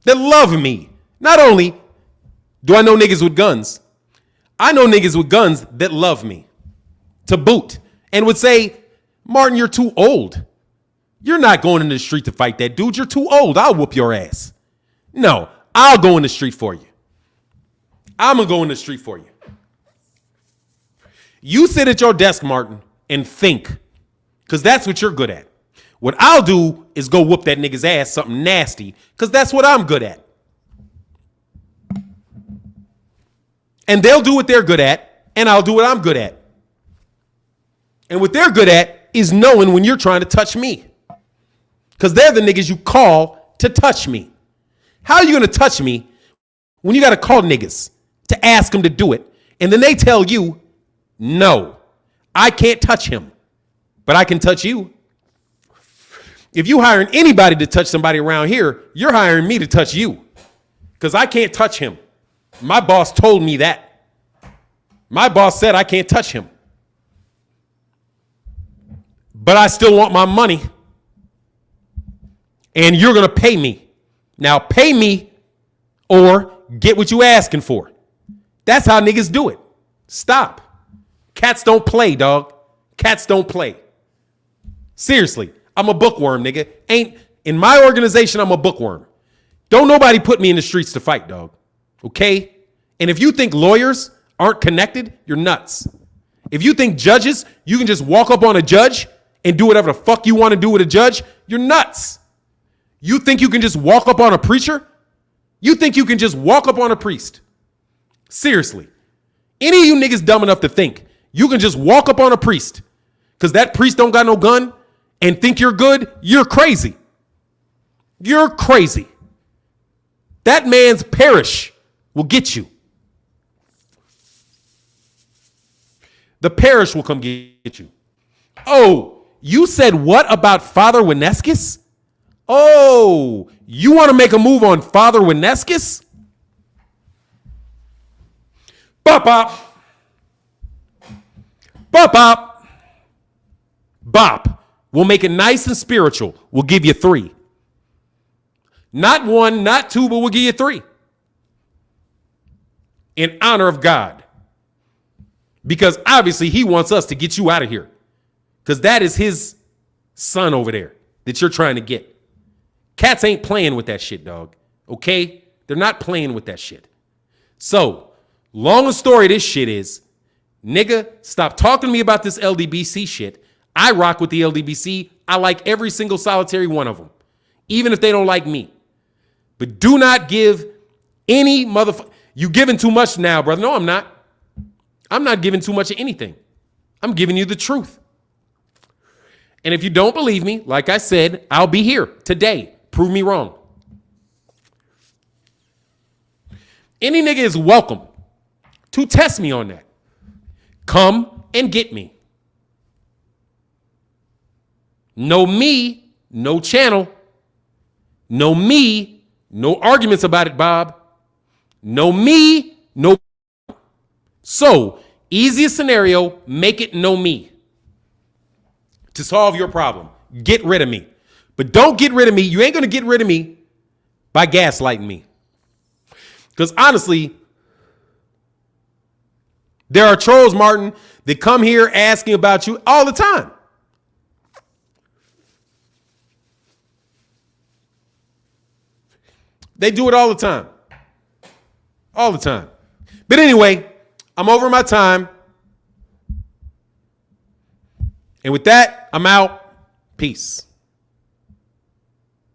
[SPEAKER 1] That love me. Not only do I know niggas with guns, I know niggas with guns that love me to boot and would say, Martin, you're too old. You're not going in the street to fight that dude. You're too old. I'll whoop your ass. No, I'll go in the street for you. I'm going to go in the street for you. You sit at your desk, Martin, and think because that's what you're good at. What I'll do is go whoop that nigga's ass, something nasty, because that's what I'm good at. And they'll do what they're good at, and I'll do what I'm good at. And what they're good at is knowing when you're trying to touch me. Because they're the niggas you call to touch me. How are you going to touch me when you got to call niggas to ask them to do it? And then they tell you, no, I can't touch him, but I can touch you. If you hiring anybody to touch somebody around here, you're hiring me to touch you because I can't touch him. My boss told me that. My boss said I can't touch him. But I still want my money. And you're going to pay me. Now pay me or get what you asking for. That's how niggas do it. Stop. Cats don't play, dog. Cats don't play. Seriously. I'm a bookworm, nigga. In my organization, I'm a bookworm. Don't nobody put me in the streets to fight, dog. Okay? And if you think lawyers aren't connected, you're nuts. If you think judges, you can just walk up on a judge and do whatever the fuck you want to do with a judge, you're nuts. You think you can just walk up on a preacher? You think you can just walk up on a priest? Seriously. Any of you niggas dumb enough to think you can just walk up on a priest because that priest don't got no gun and think you're good, you're crazy. You're crazy. That man's parish will get you. The parish will come get you. Oh, you said what about Father Wineskis? Oh, you want to make a move on Father Wineskis? Bop, bop. Bop, bop. Bop. We'll make it nice and spiritual. We'll give you 3. Not 1, not 2, but we'll give you 3. In honor of God. Because obviously he wants us to get you out of here. Because that is his son over there that you're trying to get. Cats ain't playing with that shit, dog. Okay? They're not playing with that shit. So, long story of this shit is, nigga, stop talking to me about this LDBC shit. I rock with the LDBC. I like every single solitary one of them, even if they don't like me. But do not give any motherfucker. You giving too much now, brother. No, I'm not. I'm not giving too much of anything. I'm giving you the truth. And if you don't believe me, like I said, I'll be here today. Prove me wrong. Any nigga is welcome to test me on that. Come and get me. No me, no channel. No me, no arguments about it, Bob. No me, no. So, easiest scenario, make it no me. To solve your problem, get rid of me. But don't get rid of me. You ain't going to get rid of me by gaslighting me. Because honestly, there are trolls, Martin, that come here asking about you all the time. They do it all the time. All the time. But anyway, I'm over my time. And with that, I'm out. Peace.